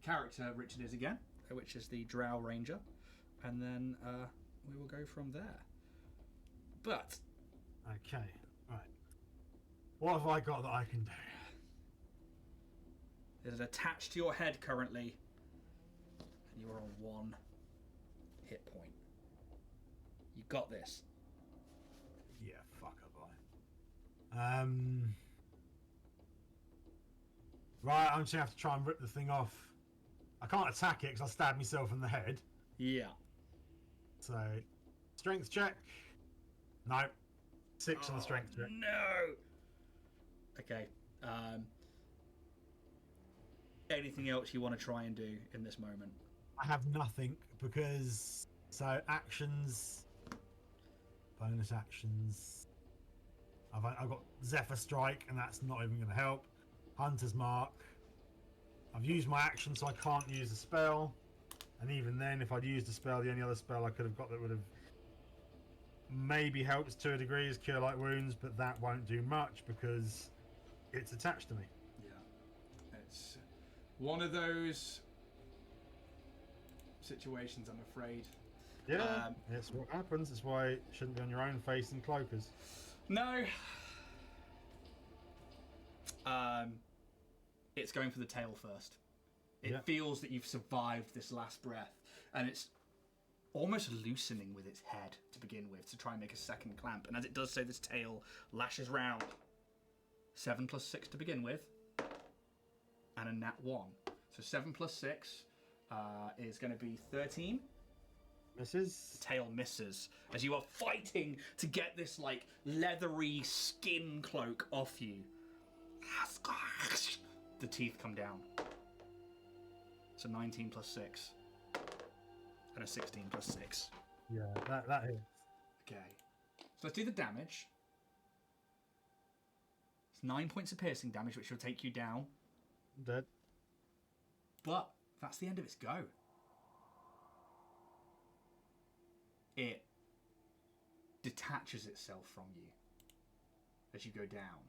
character Richard is again, which is the Drow Ranger, and then we will go from there. But okay, right. What have I got that I can do? It is attached to your head currently, and you are on 1 hit point. You got this. Yeah, fuck have I. Right, I'm just gonna have to try and rip the thing off. I can't attack it because I'll stab myself in the head. Yeah. So, strength check. No. 6 on the strength check. No. Okay. Anything else you want to try and do in this moment? I have nothing because actions, bonus actions. I've got Zephyr Strike, and that's not even going to help. Hunter's Mark. I've used my action, so I can't use a spell. And even then, if I'd used a spell, the only other spell I could have got that would have maybe helped to a degree is Cure Light Wounds, but that won't do much because it's attached to me. Yeah. It's one of those situations, I'm afraid. Yeah, it's what happens. It's why it shouldn't be on your own face in cloakers. No. It's going for the tail first. It feels that you've survived this last breath, and it's almost loosening with its head to begin with to try and make a second clamp. And as it does so, this tail lashes round. 7 plus 6 to begin with, and a nat 1. So 7 plus 6 is going to be 13. Misses. The tail misses as you are fighting to get this like leathery skin cloak off you. The teeth come down. So 19 plus 6. And a 16 plus 6. Yeah, that hits. Okay. So let's do the damage. It's 9 points of piercing damage, which will take you down. Dead. But that's the end of its go. It detaches itself from you as you go down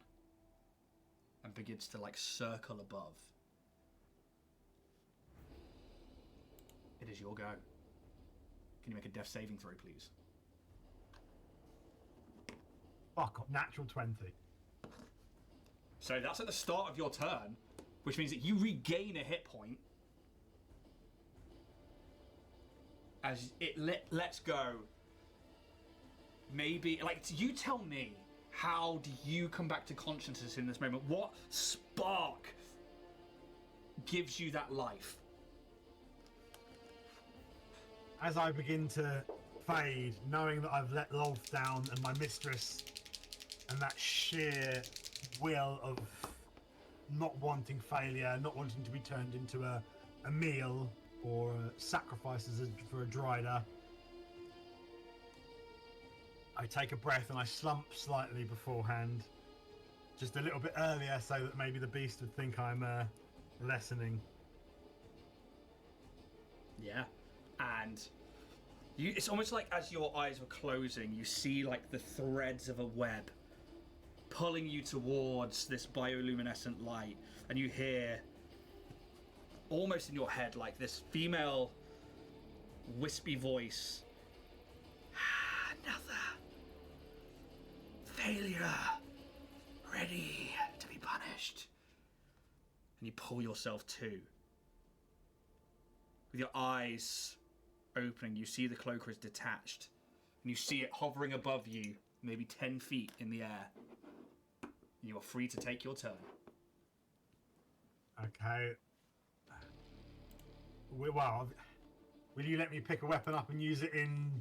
and begins to like circle above. It is your go. Can you make a death saving throw, please? Fuck off. Natural 20. So that's at the start of your turn, which means that you regain a hit point as it lets go. Maybe, like, you tell me, how do you come back to consciousness in this moment? What spark gives you that life? As I begin to fade, knowing that I've let Lolth down and my mistress, and that sheer will of not wanting failure, not wanting to be turned into a meal or sacrifices for a drider, I take a breath and I slump slightly beforehand, just a little bit earlier so that maybe the beast would think I'm lessening. Yeah. And it's almost like as your eyes were closing, you see like the threads of a web pulling you towards this bioluminescent light, and you hear almost in your head like this female wispy voice. Another failure ready to be punished. And you pull yourself to. With your eyes opening, you see the cloaker is detached, and you see it hovering above you, maybe 10 feet in the air. You are free to take your turn. Okay. Well, will you let me pick a weapon up and use it in...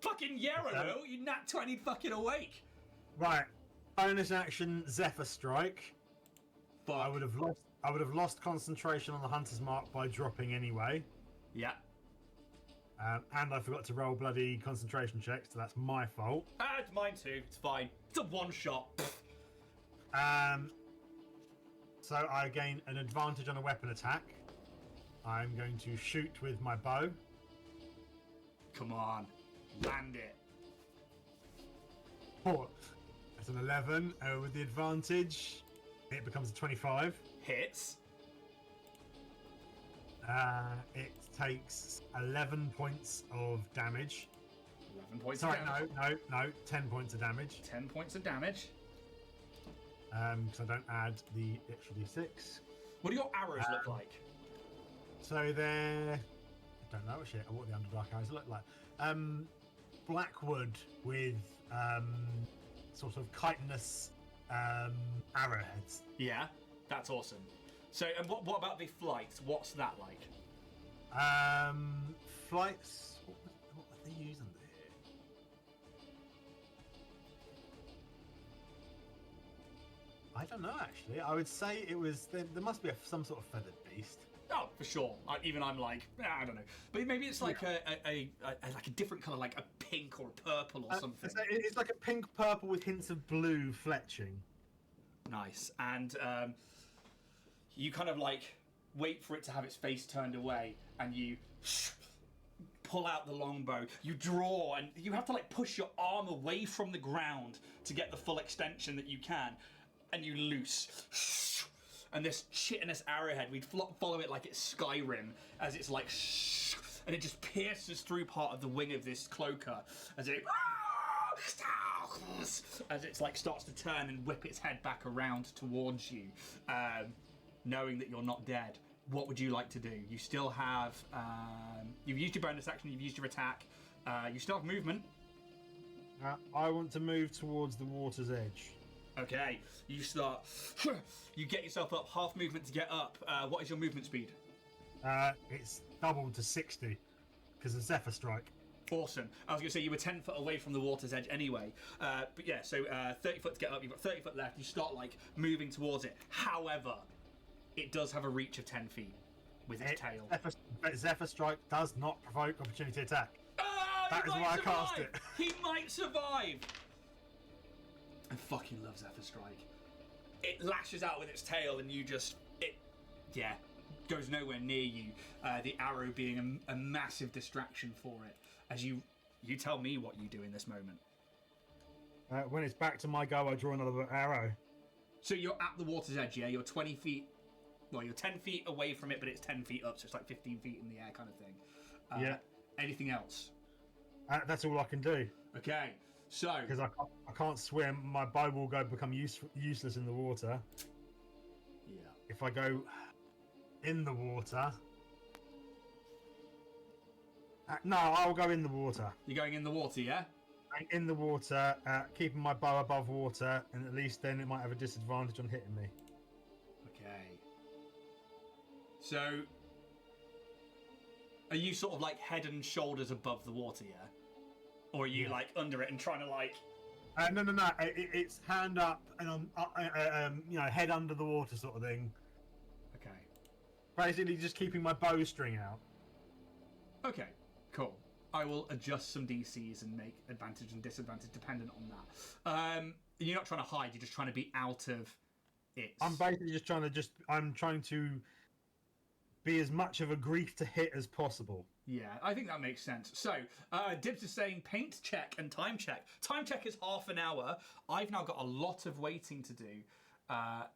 Fucking Yarrow, you nat 20 fucking awake. Right. Bonus action, Zephyr Strike. Fuck. I would have lost concentration on the Hunter's Mark by dropping anyway. Yeah. And I forgot to roll bloody concentration checks, so that's my fault. It's mine too. It's fine. It's a one shot. So I gain an advantage on a weapon attack. I'm going to shoot with my bow. Come on. Land it. Oh, that's an 11 with the advantage. It becomes a 25. Hits. It takes 11 points of damage. 11 points Sorry, of damage. no, 10 points of damage. 10 points of damage. Because I don't add the extra d6. What do your arrows look like? So they're... I don't know shit. What the Underdark arrows look like. Black wood with sort of chitinous arrowheads. Yeah, that's awesome. So, and what about the flights? What's that like? Flights... What are they using here? I don't know, actually. I would say it was... There must be some sort of feathered beast. Oh, for sure. I'm like, I don't know. But maybe it's like a different colour, like a pink or a purple or something. It's like a pink purple with hints of blue fletching. Nice. And you kind of like wait for it to have its face turned away, and you pull out the longbow. You draw, and you have to like push your arm away from the ground to get the full extension that you can, and you loose. And this chitinous arrowhead, we'd follow it like it's Skyrim, as it's like, and it just pierces through part of the wing of this cloaker, as it like starts to turn and whip its head back around towards you, knowing that you're not dead. What would you like to do? You still have, you've used your bonus action, you've used your attack, You still have movement. I want to move towards the water's edge. Okay, you start. You get yourself up, half movement to get up. What is your movement speed? It's doubled to 60 because of Zephyr Strike. Awesome. I was going to say you were 10 foot away from the water's edge anyway. But yeah, so 30 foot to get up. You've got 30 foot left. You start like moving towards it. However, it does have a reach of 10 feet with its tail. Zephyr Strike does not provoke opportunity attack. That is why I cast it. He might survive. I fucking love Zephyr Strike. It lashes out with its tail, and you just goes nowhere near you. The arrow being a massive distraction for it. As you tell me what you do in this moment. When it's back to my go, I draw another arrow. So you're at the water's edge, yeah? You're 20 feet. Well, you're 10 feet away from it, but it's 10 feet up, so it's like 15 feet in the air, kind of thing. Yeah. Anything else? That's all I can do. Okay, so because I can't swim, my bow will become useless in the water. Yeah. If I go in the water, no, I'll go in the water. You're going in the water, yeah? In the water, keeping my bow above water, and at least then it might have a disadvantage on hitting me. Okay. So, are you sort of like head and shoulders above the water, yeah? Or are you like under it and trying to like? No. It's hand up and head under the water sort of thing. Okay. Basically, just keeping my bowstring out. Okay, cool. I will adjust some DCs and make advantage and disadvantage dependent on that. You're not trying to hide. You're just trying to be out of it. I'm basically just I'm trying to be as much of a grief to hit as possible. Yeah, I think that makes sense. So, Dibs is saying paint check and time check. Time check is half an hour. I've now got a lot of waiting to do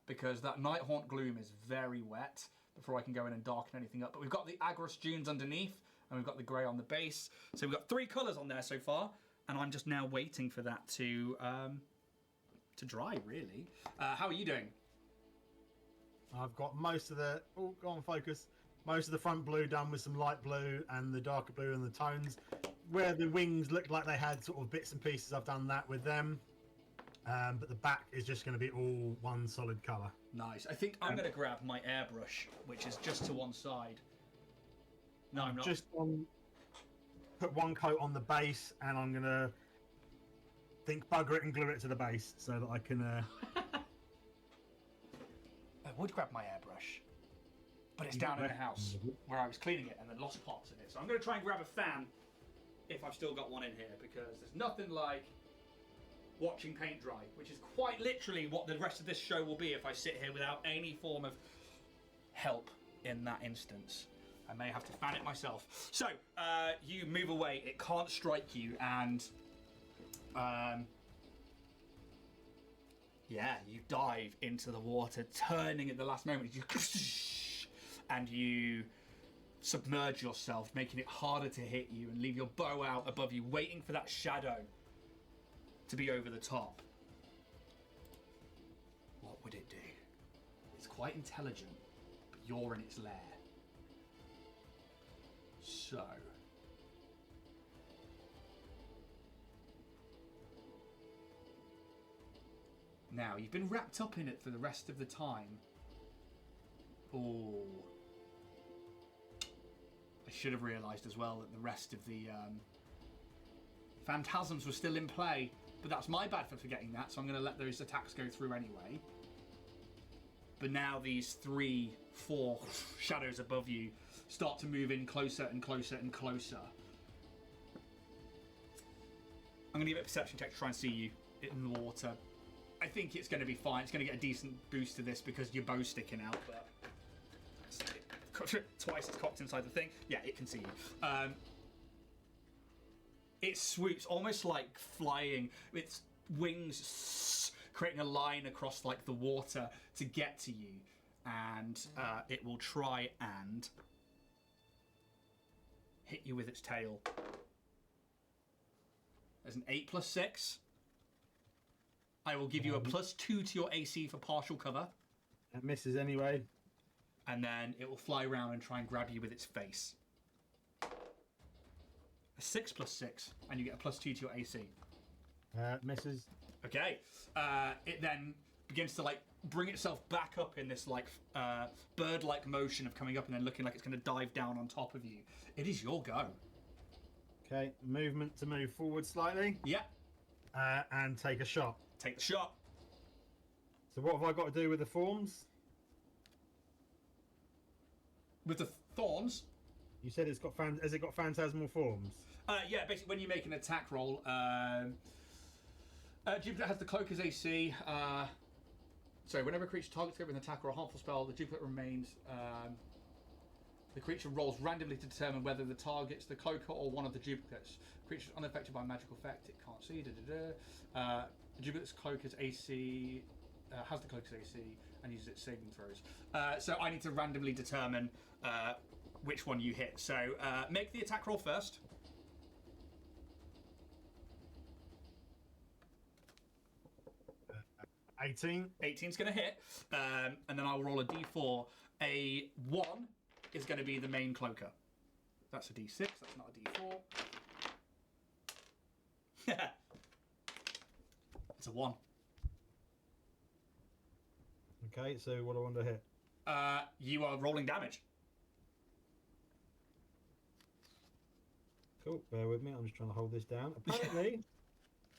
because that Nighthaunt Gloom is very wet before I can go in and darken anything up. But we've got the Agros Dunes underneath and we've got the grey on the base. So we've got 3 colours on there so far, and I'm just now waiting for that to dry, really. How are you doing? I've got most of the... Oh, go on, focus. Most of the front blue done with some light blue and the darker blue and the tones. Where the wings looked like they had sort of bits and pieces, I've done that with them. But the back is just going to be all one solid colour. Nice. I think I'm going to grab my airbrush, which is just to one side. No, I'm not. Just put one coat on the base, and I'm going to bugger it and glue it to the base so that I can... I would grab my airbrush, but it's down in the house where I was cleaning it and then lost parts of it. So I'm going to try and grab a fan if I've still got one in here, because there's nothing like watching paint dry, which is quite literally what the rest of this show will be if I sit here without any form of help in that instance. I may have to fan it myself. So, you move away, it can't strike you, and yeah, you dive into the water, turning at the last moment, and you submerge yourself, making it harder to hit you, and leave your bow out above you, waiting for that shadow to be over the top. What would it do? It's quite intelligent, but you're in its lair. So... Now, you've been wrapped up in it for the rest of the time. Oh. I should have realised as well that the rest of the phantasms were still in play, but that's my bad for forgetting that, so I'm going to let those attacks go through anyway. But now these 3, 4 shadows above you start to move in closer and closer and closer. I'm going to give it a perception check to try and see you in the water. I think it's going to be fine. It's going to get a decent boost to this because your bow's sticking out, but twice it's cocked inside the thing. Yeah, it can see you. It swoops almost like flying, with its wings creating a line across like the water to get to you, and it will try and hit you with its tail. There's an 8 + 6. I will give you a +2 to your AC for partial cover. That misses anyway. And then it will fly around and try and grab you with its face. A 6+6, and you get a +2 to your AC. Misses. Okay. It then begins to like bring itself back up in this like bird-like motion of coming up and then looking like it's going to dive down on top of you. It is your go. Okay, movement to move forward slightly. Yeah. And take a shot. Take the shot. So what have I got to do with the forms? With the thorns. You said it's got has it got phantasmal forms? Yeah, basically when you make an attack roll, duplicate has the Cloaker's AC. Sorry, whenever a creature targets it with an attack or a harmful spell, the duplicate remains. The creature rolls randomly to determine whether the target's the Cloaker or one of the duplicates. Creature is unaffected by a magical effect. It can't see. The duplicate's Cloaker's AC has the Cloaker's AC and uses its saving throws. So I need to randomly determine which one you hit. So make the attack roll first. 18. 18's going to hit, and then I'll roll a d4. A 1 is going to be the main Cloaker. That's a d6, that's not a d4. It's a 1. Okay, so what do I want to hit? You are rolling damage. Cool, bear with me, I'm just trying to hold this down. Apparently,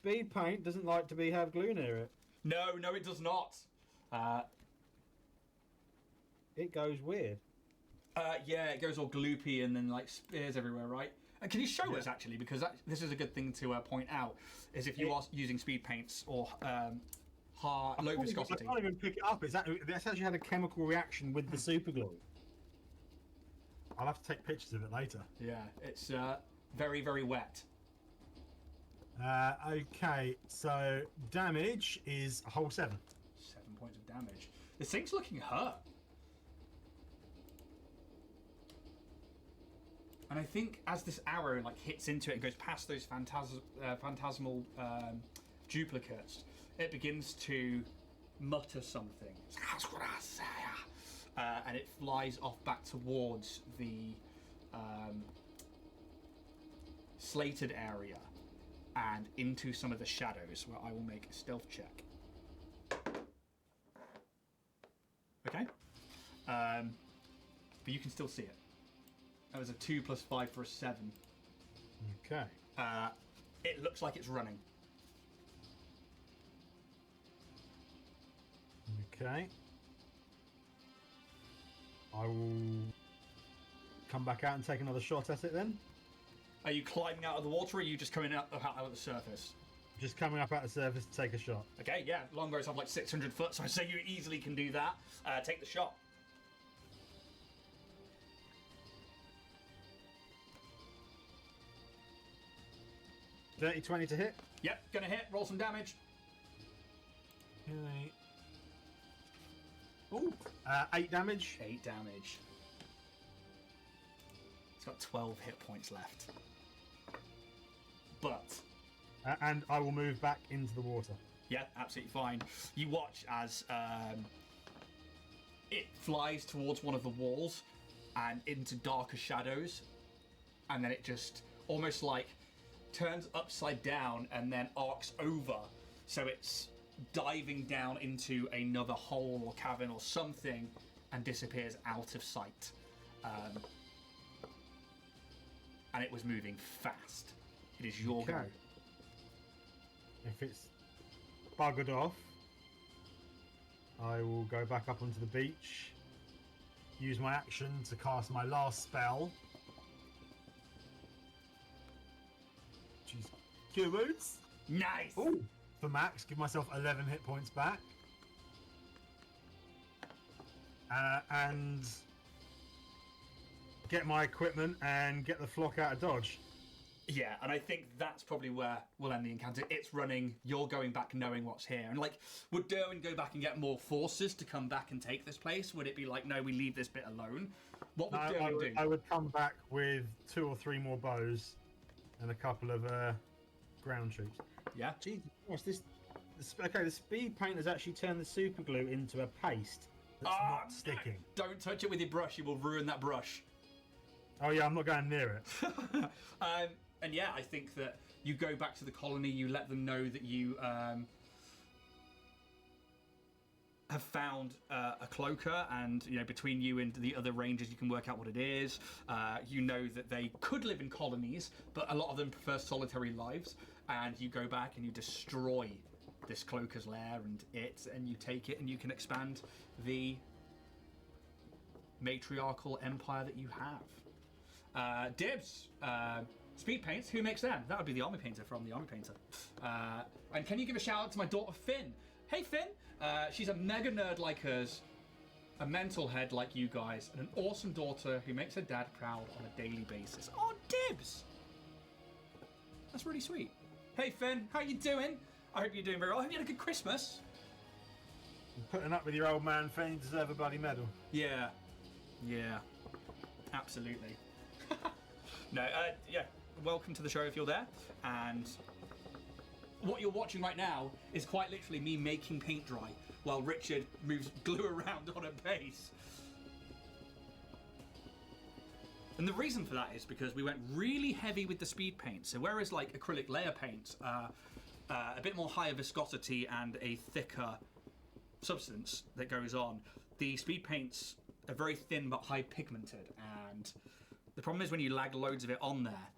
speed paint doesn't like to have glue near it. No, it does not. It goes weird. Yeah, it goes all gloopy and then like spears everywhere, right? And can you show us actually, because this is a good thing to point out, is if you are using speed paints or low viscosity. I can't even pick it up. That's actually had a chemical reaction with the super glue. I'll have to take pictures of it later. Yeah, it's very, very wet. Okay, so damage is a whole 7. 7 points of damage. This thing's looking hurt. And I think as this arrow like hits into it and goes past those phantasmal duplicates, it begins to mutter something. And it flies off back towards the slated area and into some of the shadows, where I will make a stealth check. Okay. But you can still see it. That was a 2 + 5 for a 7. Okay. It looks like it's running. Okay. I will come back out and take another shot at it then. Are you climbing out of the water, or are you just coming out of the surface? Just coming up out of the surface to take a shot. Okay, yeah. Longbows have like 600 foot, so I say you easily can do that. Take the shot. Dirty 20 to hit. Yep, gonna hit. Roll some damage. Okay. Ooh. 8 damage. 8 damage. It's got 12 hit points left. But And I will move back into the water. yeah, absolutely fine. You watch as it flies towards one of the walls and into darker shadows, and then it just almost like turns upside down and then arcs over, so it's diving down into another hole or cavern or something and disappears out of sight. And it was moving fast. It is your go. If it's buggered off, I will go back up onto the beach, use my action to cast my last spell. Jeez. Cure Wounds. Nice! Ooh. For max, give myself 11 hit points back. And get my equipment and get the flock out of dodge. Yeah, and I think that's probably where we'll end the encounter. It's running, you're going back knowing what's here. And like, would Derwin go back and get more forces to come back and take this place? Would it be like, no, we leave this bit alone? What would Derwin do? I would come back with 2 or 3 more bows and a couple of ground troops. Yeah? Jesus Christ, the speed paint has actually turned the super glue into a paste that's not sticking. No. Don't touch it with your brush, you will ruin that brush. Oh yeah, I'm not going near it. And yeah, I think that you go back to the colony, you let them know that you have found a cloaker, and between you and the other rangers you can work out what it is. You know that they could live in colonies, but a lot of them prefer solitary lives, and you go back and you destroy this cloaker's lair and you take it and you can expand the matriarchal empire that you have. Dibs, speed paints, who makes them? That would be the army painter from the army painter. And can you give a shout out to my daughter Finn? Hey Finn, she's a mega nerd like us, a mental head like you guys, and an awesome daughter who makes her dad proud on a daily basis. Oh, Dibs! That's really sweet. Hey Finn, how you doing? I hope you're doing very well. I hope you had a good Christmas. Putting up with your old man, Finn, you deserve a bloody medal. Yeah, absolutely. No, yeah, welcome to the show if you're there, and what you're watching right now is quite literally me making paint dry while Richard moves glue around on a base. And the reason for that is because we went really heavy with the speed paint. So whereas like acrylic layer paints are a bit more higher viscosity and a thicker substance that goes on, the speed paints are very thin but high pigmented, and the problem is when you lag loads of it on there,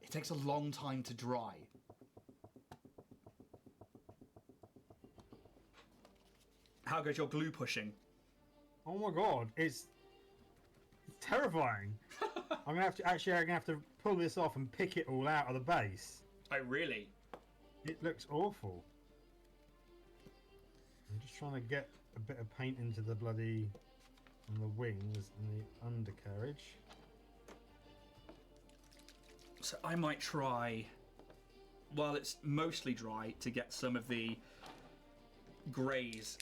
it takes a long time to dry. How goes your glue pushing? Oh my god, it's terrifying. I'm gonna have to pull this off and pick it all out of the base. Oh really? It looks awful. I'm just trying to get a bit of paint into the bloody on the wings and the undercarriage. So I might try, while it's mostly dry, to get some of the greys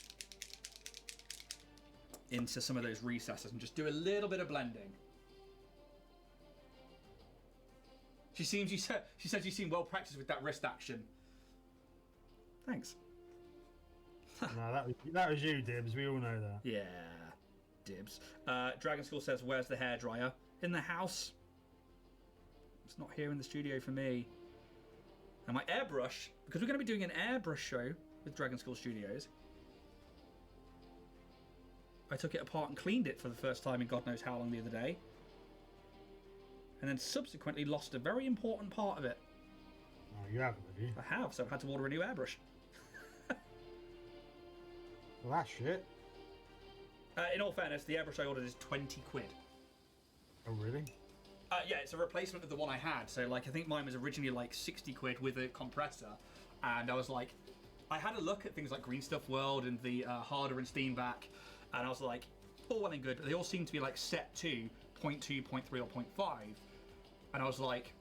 into some of those recesses and just do a little bit of blending. She says you seem well practiced with that wrist action. Thanks. No, that was you, Dibs. We all know that. Yeah, Dibs. Dragon School says, "Where's the hairdryer? In the house. It's not here in the studio for me." And my airbrush, because we're going to be doing an airbrush show with Dragon School Studios, I took it apart and cleaned it for the first time in God knows how long the other day, and then subsequently lost a very important part of it. Oh, you haven't, have you? I have, so I've had to order a new airbrush. Well, that's shit. In all fairness, the airbrush I ordered is 20 quid. Oh, really? Yeah, it's a replacement of the one I had. So, like, I think mine was originally like 60 quid with a compressor. And I was like, I had a look at things like Green Stuff World and the Harder and Steenback. And I was like, all well and good, but they all seem to be like set to 0.2, 0.3, or 0.5. And I was like,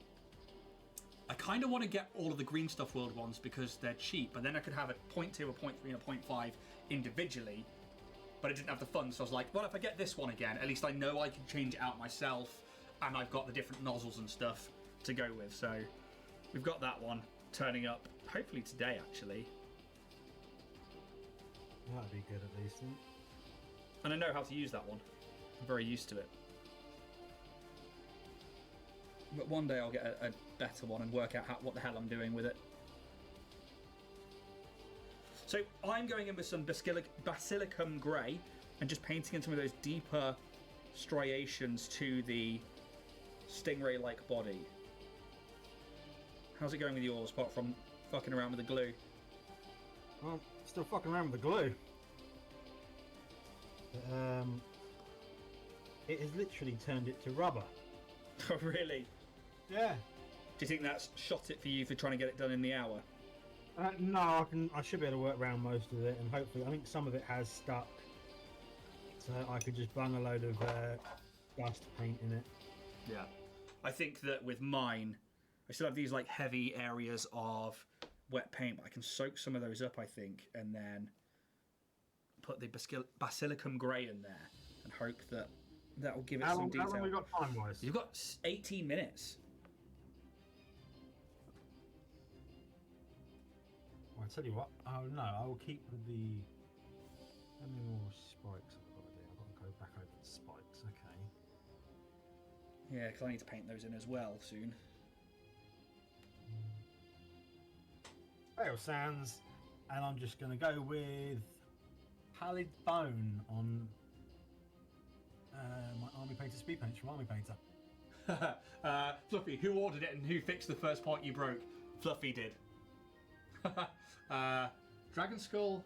I kind of want to get all of the Green Stuff World ones because they're cheap. But then I could have a 0.2, a 0.3, and a 0.5 individually. But I didn't have the funds, so I was like, well, if I get this one again, at least I know I can change it out myself. And I've got the different nozzles and stuff to go with. So we've got that one turning up hopefully today, actually. That'd be good at least. And I know how to use that one. I'm very used to it. But one day I'll get a better one and work out what the hell I'm doing with it. So I'm going in with some Basilicum Grey and just painting in some of those deeper striations to the stingray-like body. How's it going with yours, apart from fucking around with the glue? Well, still fucking around with the glue. But, it has literally turned it to rubber. Oh, really? Yeah. Do you think that's shot it for you for trying to get it done in the hour? No, I should be able to work around most of it, and hopefully, I think some of it has stuck, so I could just bung a load of dust paint in it. Yeah. I think that with mine, I still have these like heavy areas of wet paint, but I can soak some of those up, I think, and then put the Basilicum Grey in there and hope that that will give it some detail. How long have we got time-wise? You've got 18 minutes. Well, I'll tell you what. Oh no, I will keep with the. How many more spikes have I got to do? I've got to go back over the spikes. Okay. Yeah, because I need to paint those in as well soon. Pale Sands, and I'm just going to go with Pallid Bone on my Army Painter speed paints from Army Painter. Fluffy, who ordered it and who fixed the first part you broke? Fluffy did. Dragon Skull.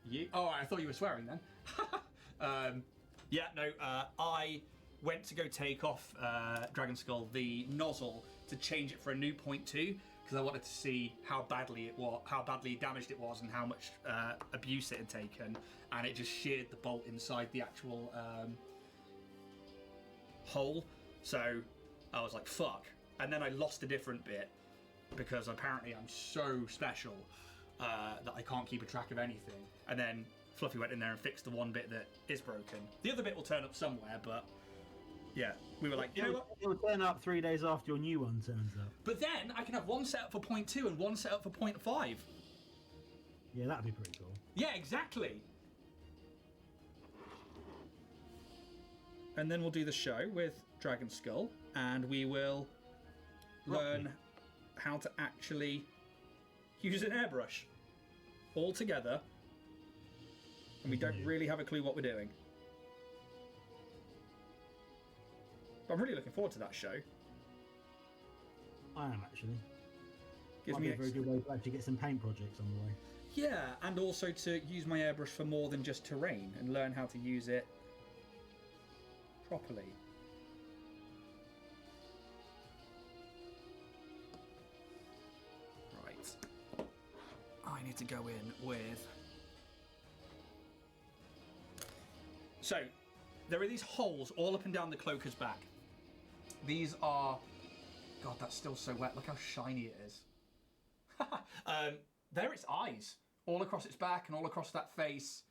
You? Oh, I thought you were swearing then. I went to go take off Dragon Skull, the nozzle, to change it for a new 0.2 because I wanted to see how badly damaged it was and how much abuse it had taken, and it just sheared the bolt inside the actual hole. So I was like, fuck. And then I lost a different bit because apparently I'm so special that I can't keep a track of anything. And then Fluffy went in there and fixed the one bit that is broken. The other bit will turn up somewhere, but yeah, we were like, you know what? It will turn up 3 days after your new one turns up. But then I can have one set up for 0.2 and one set up for 0.5. Yeah, that'd be pretty cool. Yeah, exactly. And then we'll do the show with Dragon Skull, and we will learn how to actually use an airbrush all together, and we don't really have a clue what we're doing. But I'm really looking forward to that show. I am actually. Gives Might me be a very good way to actually get some paint projects on the way. Yeah, and also to use my airbrush for more than just terrain and learn how to use it properly. Right. I need to go in with... So, there are these holes all up and down the Cloaker's back. These are... God, that's still so wet. Look how shiny it is. There its eyes. All across its back and all across that face.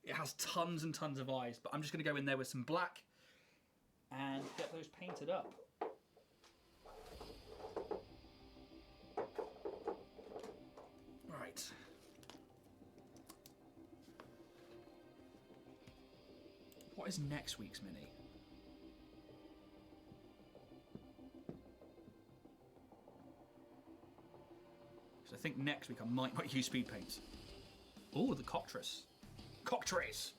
It has tons and tons of eyes. But I'm just going to go in there with some black and get those painted up. Right. What is next week's mini? Because I think next week I might use speed paints. Oh, the Coctrace. Coctrace!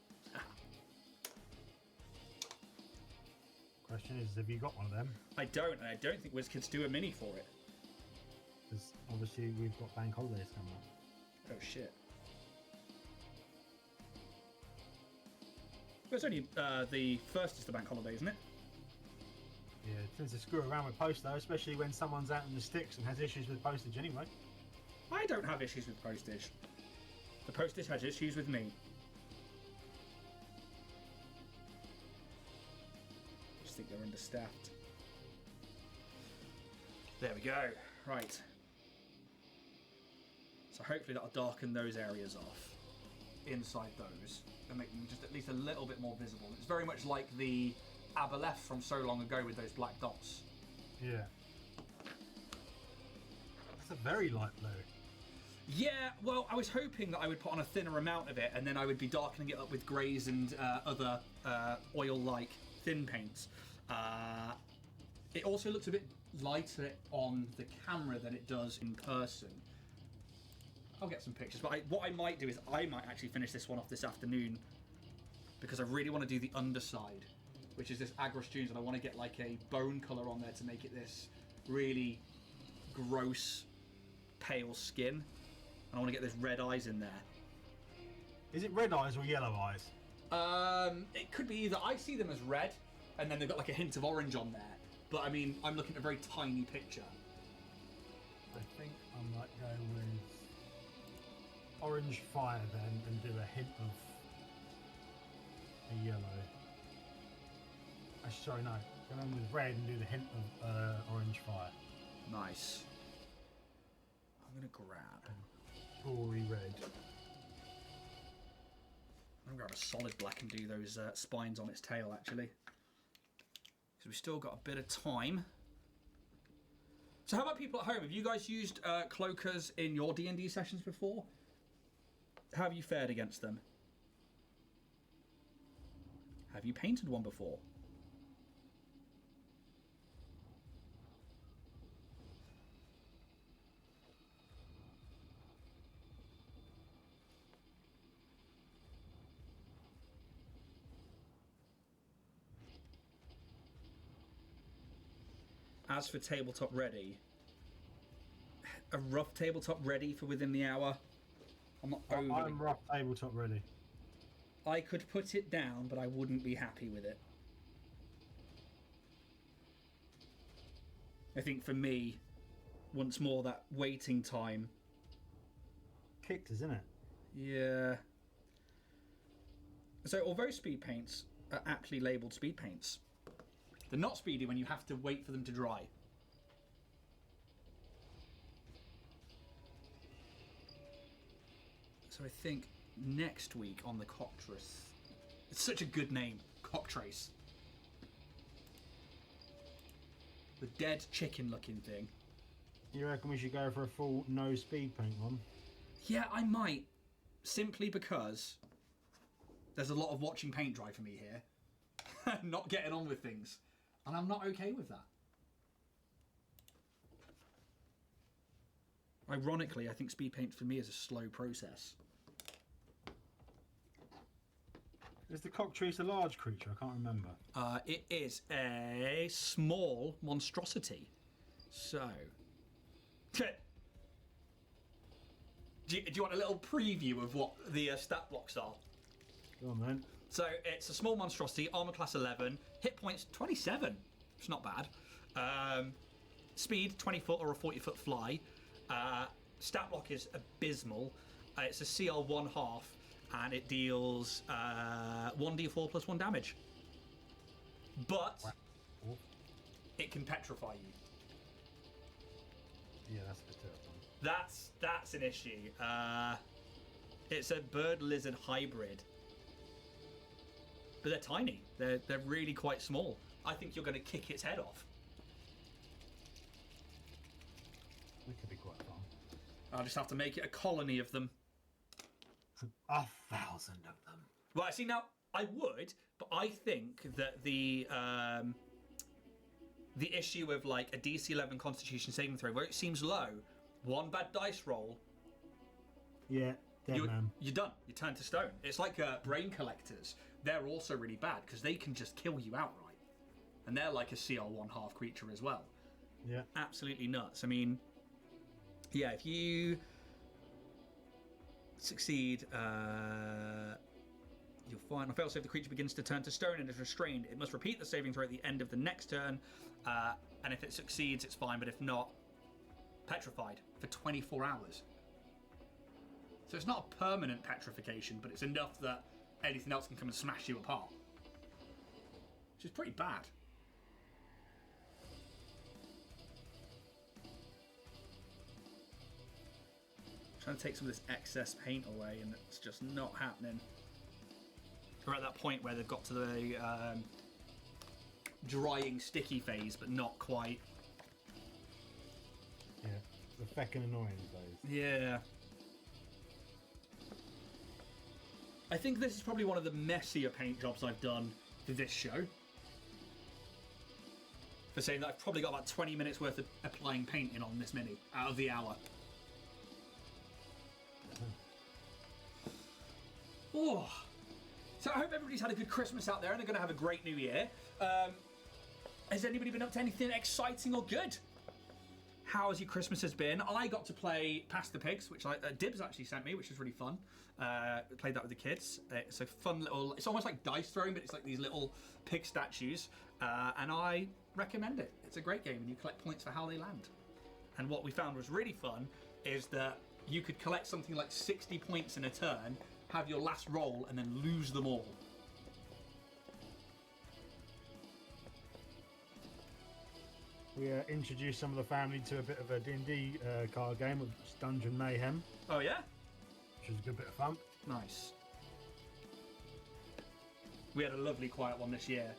Question is, have you got one of them? I don't, and I don't think WizKids do a mini for it. Because obviously we've got bank holidays coming up. Oh shit. Well, it's only the first is the bank holiday, isn't it? Yeah, it tends to screw around with post though, especially when someone's out in the sticks and has issues with postage anyway. I don't have issues with postage. The postage has issues with me. I just think they're understaffed. There we go. Right. So hopefully that'll darken those areas off inside those and make them just at least a little bit more visible. It's very much like the Aboleth from so long ago with those black dots. Yeah. That's a very light blue. Yeah, well, I was hoping that I would put on a thinner amount of it and then I would be darkening it up with greys and other oil-like thin paints. It also looks a bit lighter on the camera than it does in person. I'll get some pictures, but what I might do is I might actually finish this one off this afternoon because I really want to do the underside, which is this Agros Dunes, and I want to get like a bone colour on there to make it this really gross pale skin, and I want to get those red eyes in there. Is it red eyes or yellow eyes? It could be either. I see them as red, and then they've got like a hint of orange on there, but I mean, I'm looking at a very tiny picture. I think I might go with orange fire then and do a hint of a yellow. Sorry, no. Go in with red and do the hint of orange fire. Nice. I'm gonna grab Gory red. I'm gonna grab a solid black and do those spines on its tail actually, because we've still got a bit of time. So how about people at home? Have you guys used cloakers in your D&D sessions before? How have you fared against them? Have you painted one before? As for tabletop ready, a rough tabletop ready for within the hour. I'm not overly... I'm rough tabletop ready. I could put it down, but I wouldn't be happy with it. I think for me, once more, that waiting time. Kicked, isn't it? Yeah. So, although speed paints are aptly labelled speed paints, they're not speedy when you have to wait for them to dry. So I think next week on the Cocktrace... It's such a good name, Cocktrace. The dead chicken-looking thing. You reckon we should go for a full no speed paint one? Yeah, I might. Simply because there's a lot of watching paint dry for me here. Not getting on with things. And I'm not okay with that. Ironically, I think speed paint for me is a slow process. Is the cockatrice a large creature? I can't remember. It is a small monstrosity. So... Do you want a little preview of what the stat blocks are? Go on then. So it's a small monstrosity, armor class 11, hit points 27. It's not bad. Speed 20 foot or a 40 foot fly. Stat block is abysmal. It's a CL 1/2 and it deals 1d4 plus 1 damage. But it can petrify you. Yeah, that's a bit terrifying. That's an issue. It's a bird lizard hybrid, but they're tiny. They're really quite small. I think you're going to kick its head off. That could be quite fun. I'll just have to make it a colony of them. 1,000 of them. Well, see, now I would, but I think that the issue of like a DC 11 Constitution saving throw, where it seems low, one bad dice roll, yeah, man. You're done. You turn to stone. It's like brain collectors. They're also really bad because they can just kill you outright, and they're like a CL 1/2 creature as well. Yeah, absolutely nuts. I mean, yeah, if you succeed, you'll find on fail save the creature begins to turn to stone and is restrained. It must repeat the saving throw at the end of the next turn, and if it succeeds, it's fine. But if not, petrified for 24 hours. So it's not a permanent petrification, but it's enough that anything else can come and smash you apart, which is pretty bad. Trying to take some of this excess paint away, and it's just not happening. We're at that point where they've got to the drying sticky phase, but not quite. Yeah, the feckin' annoying phase. Yeah. I think this is probably one of the messier paint jobs I've done for this show. For saying that I've probably got about 20 minutes worth of applying paint in on this mini out of the hour. Oh, so I hope everybody's had a good Christmas out there and they're going to have a great New Year. Has anybody been up to anything exciting or good? How has your Christmas been? I got to play Pass the Pigs, which Dibs actually sent me, which was really fun. Played that with the kids. It's a fun little... It's almost like dice throwing, but it's like these little pig statues. And I recommend it. It's a great game, and you collect points for how they land. And what we found was really fun is that you could collect something like 60 points in a turn, have your last roll, and then lose them all. We introduced some of the family to a bit of a D&D card game of Dungeon Mayhem. Oh, yeah? Which was a good bit of fun. Nice. We had a lovely quiet one this year.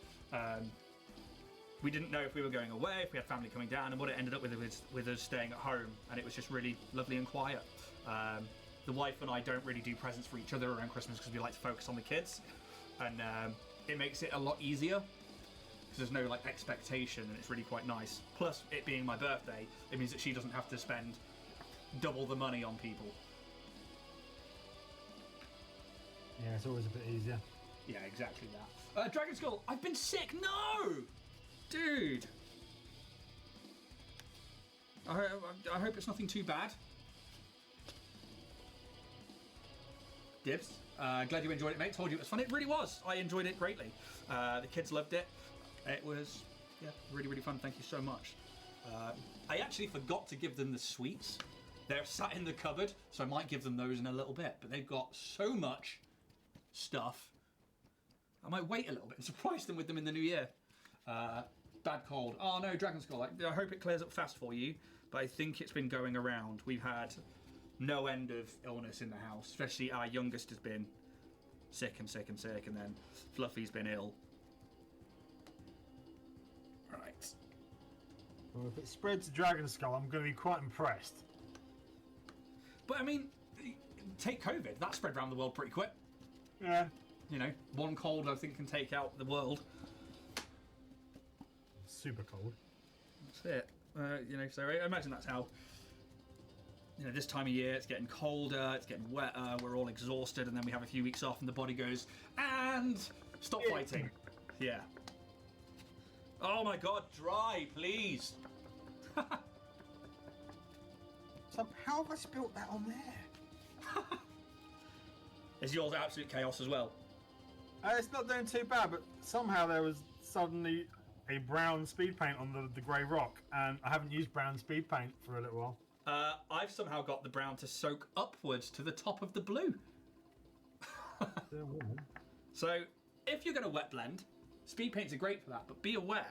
We didn't know if we were going away, if we had family coming down, and what it ended up with us staying at home, and it was just really lovely and quiet. The wife and I don't really do presents for each other around Christmas because we like to focus on the kids, and it makes it a lot easier because there's no like expectation, and it's really quite nice. Plus, it being my birthday, it means that she doesn't have to spend double the money on people. Yeah, it's always a bit easier. Yeah, exactly that. Dragon Skull, I've been sick. No, dude. I hope it's nothing too bad. Dibs. Glad you enjoyed it, mate. Told you it was fun. It really was. I enjoyed it greatly. The kids loved it. It was, really, really fun. Thank you so much. I actually forgot to give them the sweets. They're sat in the cupboard, so I might give them those in a little bit. But they've got so much stuff. I might wait a little bit and surprise them with them in the new year. Bad cold. Oh no, Dragon's Cold. I hope it clears up fast for you, but I think it's been going around. We've had no end of illness in the house, especially our youngest has been sick and sick and sick, and then Fluffy's been ill. Right. Well, if it spreads to Dragon Skull, I'm going to be quite impressed. But I mean, take COVID. That spread around the world pretty quick. Yeah. You know, one cold I think can take out the world. Super cold. That's it. So I imagine that's how, this time of year, it's getting colder, it's getting wetter, we're all exhausted, and then we have a few weeks off and the body goes, and stop fighting. Yeah. Oh my god, dry, please. So how have I spilt that on there? Is yours absolute chaos as well? It's not doing too bad, but somehow there was suddenly a brown speed paint on the grey rock, and I haven't used brown speed paint for a little while. I've somehow got the brown to soak upwards to the top of the blue. So, if you're going to wet blend, speed paints are great for that, but be aware,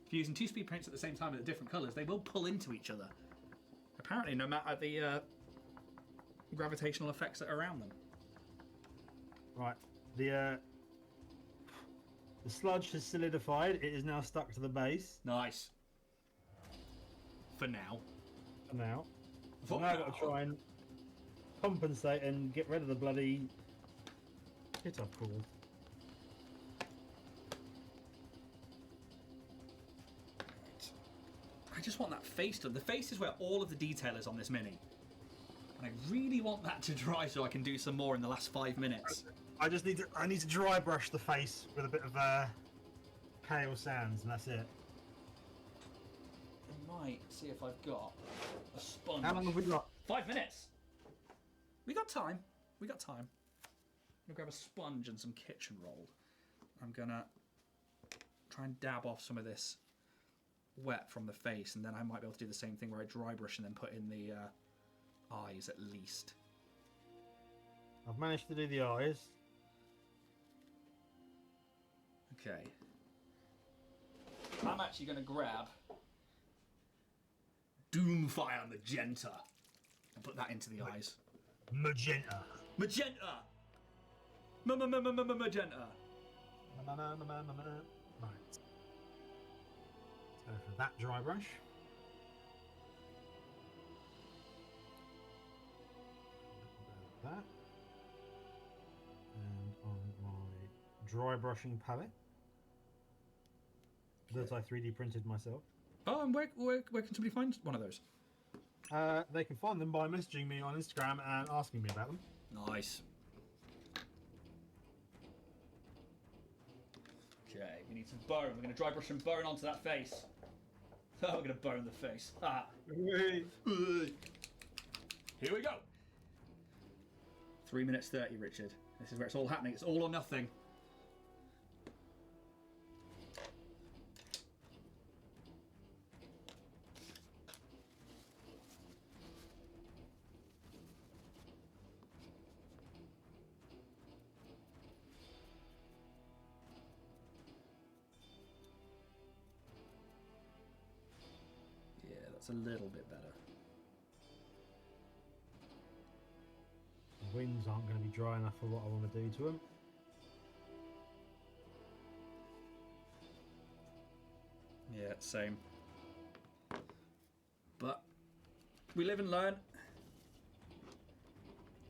if you're using two speed paints at the same time at different colours, they will pull into each other. Apparently, no matter the gravitational effects that are around them. Right. The sludge has solidified. It is now stuck to the base. Nice. For now. For now. For now I've now. got to try and compensate and get rid of the bloody hit I've called. I just want that face done. The face is where all of the detail is on this mini. And I really want that to dry so I can do some more in the last 5 minutes. I need to dry brush the face with a bit of pale sands, and that's it. I might see if I've got a sponge. How long have we got? 5 minutes. We got time. I'm gonna grab a sponge and some kitchen roll. I'm gonna try and dab off some of this wet from the face, and then I might be able to do the same thing where I dry brush and then put in the eyes at least. I've managed to do the eyes. Okay. I'm actually going to grab Doomfire Magenta and put that into the eyes. Magenta. Magenta! Magenta! Right. So for that dry brush. That. And on my dry brushing palette that I 3D printed myself. Oh, and where can somebody find one of those? They can find them by messaging me on Instagram and asking me about them. Nice. Okay, we need some bone. We're going to dry brush some bone onto that face. Oh, we're going to burn the face. Ah. Here we go. 3 minutes 30, Richard. This is where it's all happening. It's all or nothing. Yeah, that's a little bit better. The wings aren't going to be dry enough for what I want to do to them. Yeah, same. But we live and learn.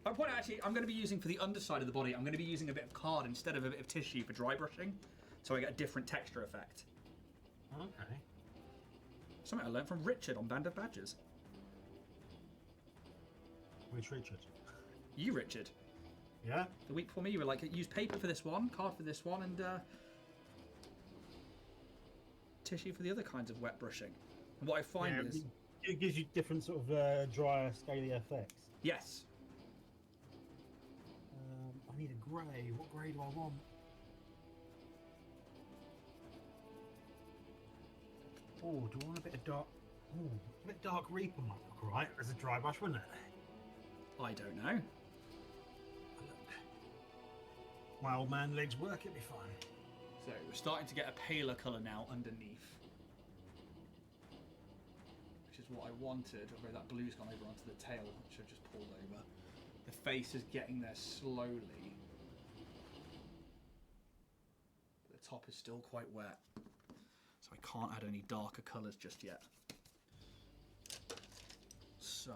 I'm going to be using for the underside of the body, I'm going to be using a bit of card instead of a bit of tissue for dry brushing, so I get a different texture effect. Okay. Something I learned from Richard on Band of Badgers. Which Richard? You, Richard. Yeah? The week before me, you were like, use paper for this one, card for this one, and tissue for the other kinds of wet brushing. And what I find is It gives you different sort of drier, scaly effects. Yes. I need a grey. What grey do I want? Oh, do I want a bit of dark? Oh, a bit dark Reaper might look right as a dry brush, wouldn't it? I don't know. Look. My old man legs work, it'll be fine. So we're starting to get a paler colour now underneath, which is what I wanted, although that blue's gone over onto the tail, which I've just pulled over. The face is getting there slowly. The top is still quite wet, so I can't add any darker colours just yet. So,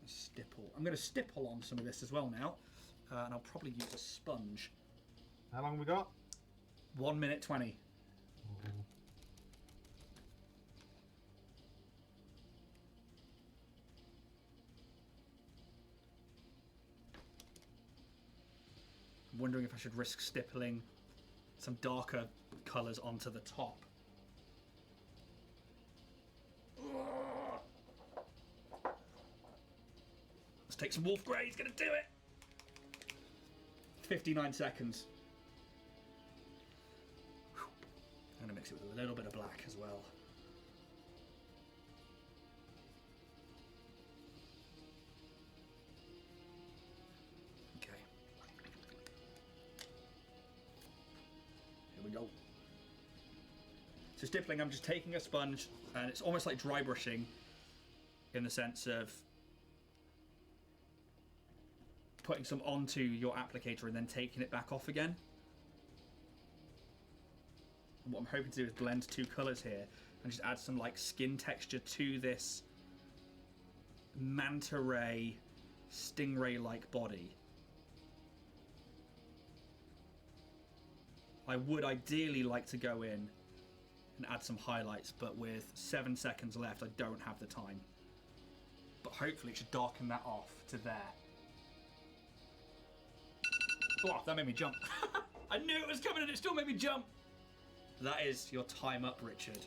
stipple. I'm going to stipple on some of this as well now, and I'll probably use a sponge. How long have we got? 1 minute 20. I'm wondering if I should risk stippling some darker colours onto the top. Let's take some wolf grey, he's going to do it! 59 seconds. I'm going to mix it with a little bit of black as well. Okay. Here we go. So stippling, I'm just taking a sponge, and it's almost like dry brushing in the sense of putting some onto your applicator and then taking it back off again. And what I'm hoping to do is blend two colours here and just add some like skin texture to this manta ray, stingray-like body. I would ideally like to go in and add some highlights, but with 7 seconds left, I don't have the time. But hopefully it should darken that off to there. Oh, that made me jump. I knew it was coming and it still made me jump. That is your time up, Richard.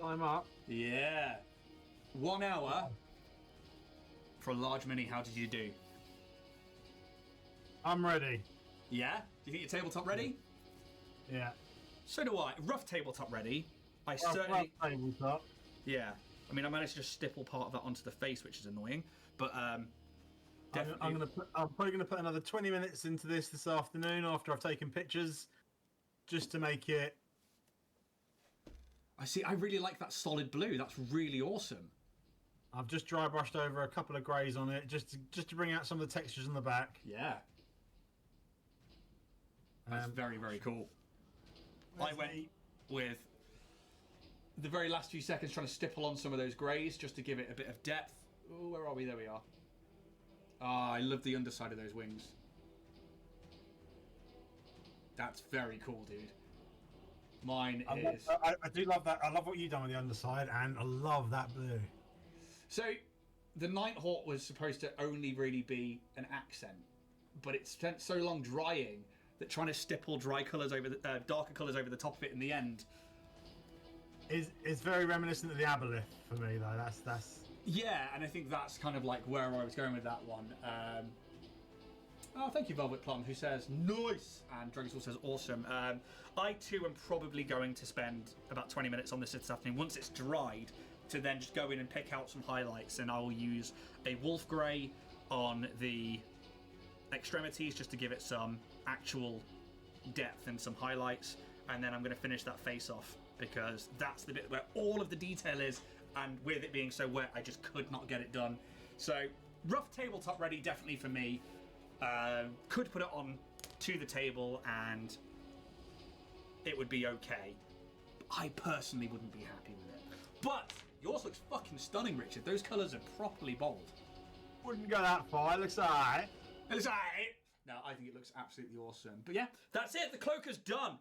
Time up. Yeah. 1 hour for a large mini. How did you do? I'm ready. Yeah? Do you think your tabletop ready? Yeah. So do I. Rough tabletop ready. I Rough certainly... tabletop. Yeah. I mean, I managed to just stipple part of that onto the face, which is annoying. But, definitely... I'm probably going to put another 20 minutes into this afternoon after I've taken pictures, just to make it... I see. I really like that solid blue. That's really awesome. I've just dry brushed over a couple of greys on it, just to bring out some of the textures on the back. Yeah. That's very, very cool. I went with the very last few seconds trying to stipple on some of those greys just to give it a bit of depth. Oh, where are we? There we are. Ah, I love the underside of those wings. That's very cool, dude. Mine is... I do love that. I love what you've done with the underside, and I love that blue. So, the Nighthawk was supposed to only really be an accent, but it spent so long drying that trying to stipple dry colours over the darker colours over the top of it in the end is very reminiscent of the Aboleth for me, though. That's. Yeah, and I think that's kind of like where I was going with that one. Oh, thank you, Velvet Plum, who says nice, and Dragonborn says awesome. I too am probably going to spend about 20 minutes on this afternoon once it's dried, to then just go in and pick out some highlights, and I will use a wolf grey on the extremities just to give it some actual depth and some highlights, and then I'm going to finish that face off because that's the bit where all of the detail is, and with it being so wet I just could not get it done. So rough tabletop ready definitely for me. Could put it on to the table and it would be okay. I personally wouldn't be happy with it, but yours looks fucking stunning, Richard. Those colours are properly bold. Wouldn't go that far. It looks alright. It looks alright. No, I think it looks absolutely awesome. But yeah, that's it. The Cloaker's done.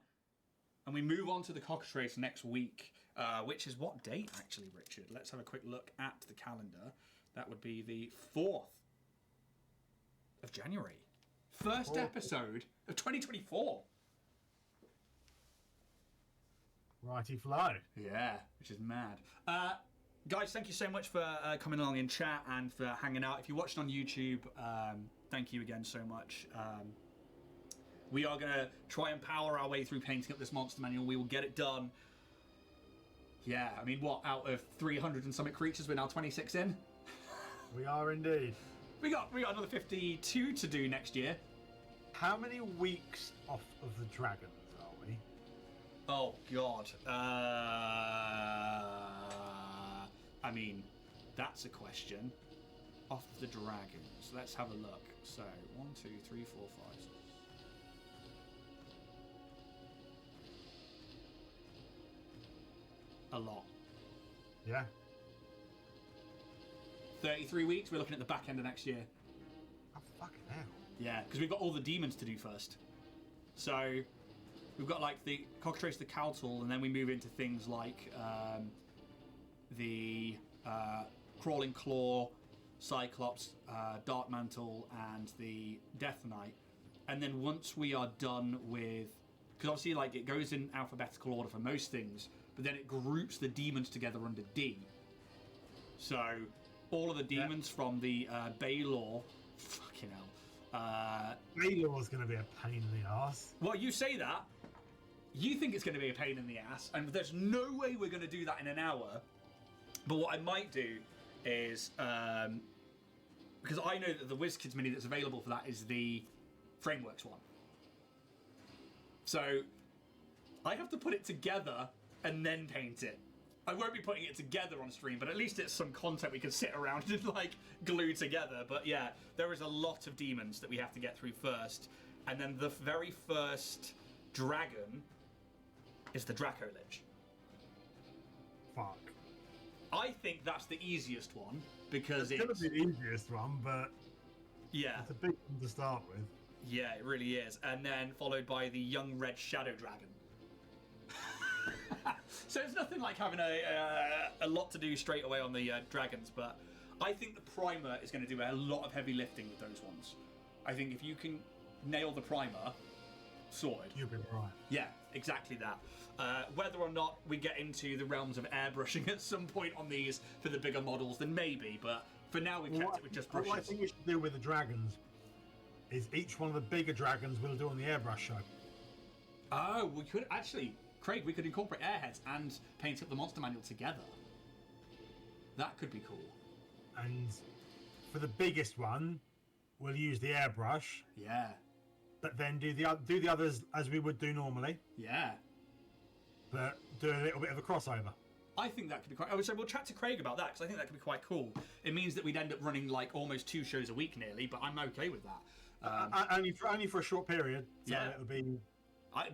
And we move on to the Cockatrice next week, which is what date, actually, Richard? Let's have a quick look at the calendar. That would be the 4th of January. First episode of 2024. Righty flow. Yeah, which is mad. Guys, thank you so much for coming along in chat and for hanging out. If you're watching on YouTube, thank you again so much. We are going to try and power our way through painting up this monster manual. We will get it done. Yeah, I mean, what, out of 300 and something creatures, we're now 26 in? We are indeed. We got another 52 to do next year. How many weeks off of the dragons are we? Oh, God. I mean, that's a question. Off the dragons. Let's have a look. So, 1, 2, 3, 4, 5, 6. A lot. Yeah. 33 weeks. We're looking at the back end of next year. Oh, fucking hell. Yeah, because we've got all the demons to do first. So, we've got like the Cockatrice, the Cowtool, and then we move into things like the Crawling Claw, Cyclops, Dark Mantle, and the Death Knight. And then once we are done with... Because obviously like it goes in alphabetical order for most things, but then it groups the demons together under D. So all of the demons from the Baylor... Fucking hell. Baylor's going to be a pain in the ass. Well, you say that. You think it's going to be a pain in the ass, and there's no way we're going to do that in an hour. But what I might do is... because I know that the WizKids Mini that's available for that is the Frameworks one. So I have to put it together and then paint it. I won't be putting it together on stream, but at least it's some content we can sit around and like glue together. But yeah, there is a lot of demons that we have to get through first. And then the very first dragon is the Draco Lich. Fuck. I think that's the easiest one because it's going to be the easiest one, but yeah, it's a big one to start with. Yeah, it really is. And then followed by the Young Red Shadow Dragon. So it's nothing like having a lot to do straight away on the dragons, but I think the primer is going to do a lot of heavy lifting with those ones. I think if you can nail the primer, sorted. You'll be right. Yeah, exactly that. Whether or not we get into the realms of airbrushing at some point on these for the bigger models, then maybe, but for now we've kept it with just brushes. What I think we should do with the dragons is each one of the bigger dragons we'll do on the airbrush show. Oh, we could actually, Craig, we could incorporate airheads and paint up the monster manual together. That could be cool. And for the biggest one, we'll use the airbrush. Yeah. But then do the others as we would do normally. Yeah. But do a little bit of a crossover. I think that could be quite... I would say we'll chat to Craig about that, because I think that could be quite cool. It means that we'd end up running like almost 2 shows a week nearly, but I'm okay with that. Only for a short period. So yeah. It'll be... I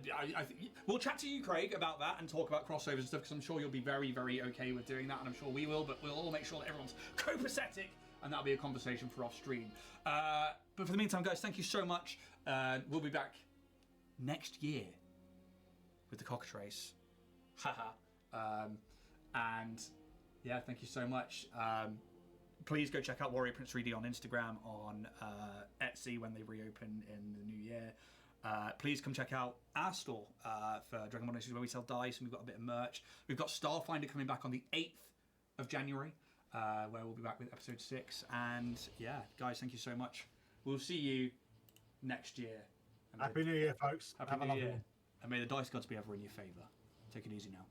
think we'll chat to you, Craig, about that and talk about crossovers and stuff, because I'm sure you'll be very, very okay with doing that, and I'm sure we will, but we'll all make sure that everyone's copacetic, and that'll be a conversation for off stream. But for the meantime, guys, thank you so much. We'll be back next year with the Cockatrice. Haha. And yeah, thank you so much. Please go check out Warrior Prince 3D on Instagram, on Etsy when they reopen in the new year. Please come check out our store for Dragonborn Issues, where we sell dice, and we've got a bit of merch. We've got Starfinder coming back on the 8th of January, where we'll be back with episode 6. And yeah, guys, thank you so much. We'll see you next year. Happy New Year, folks. Happy New Year. And may the dice gods be ever in your favour. Take it easy now.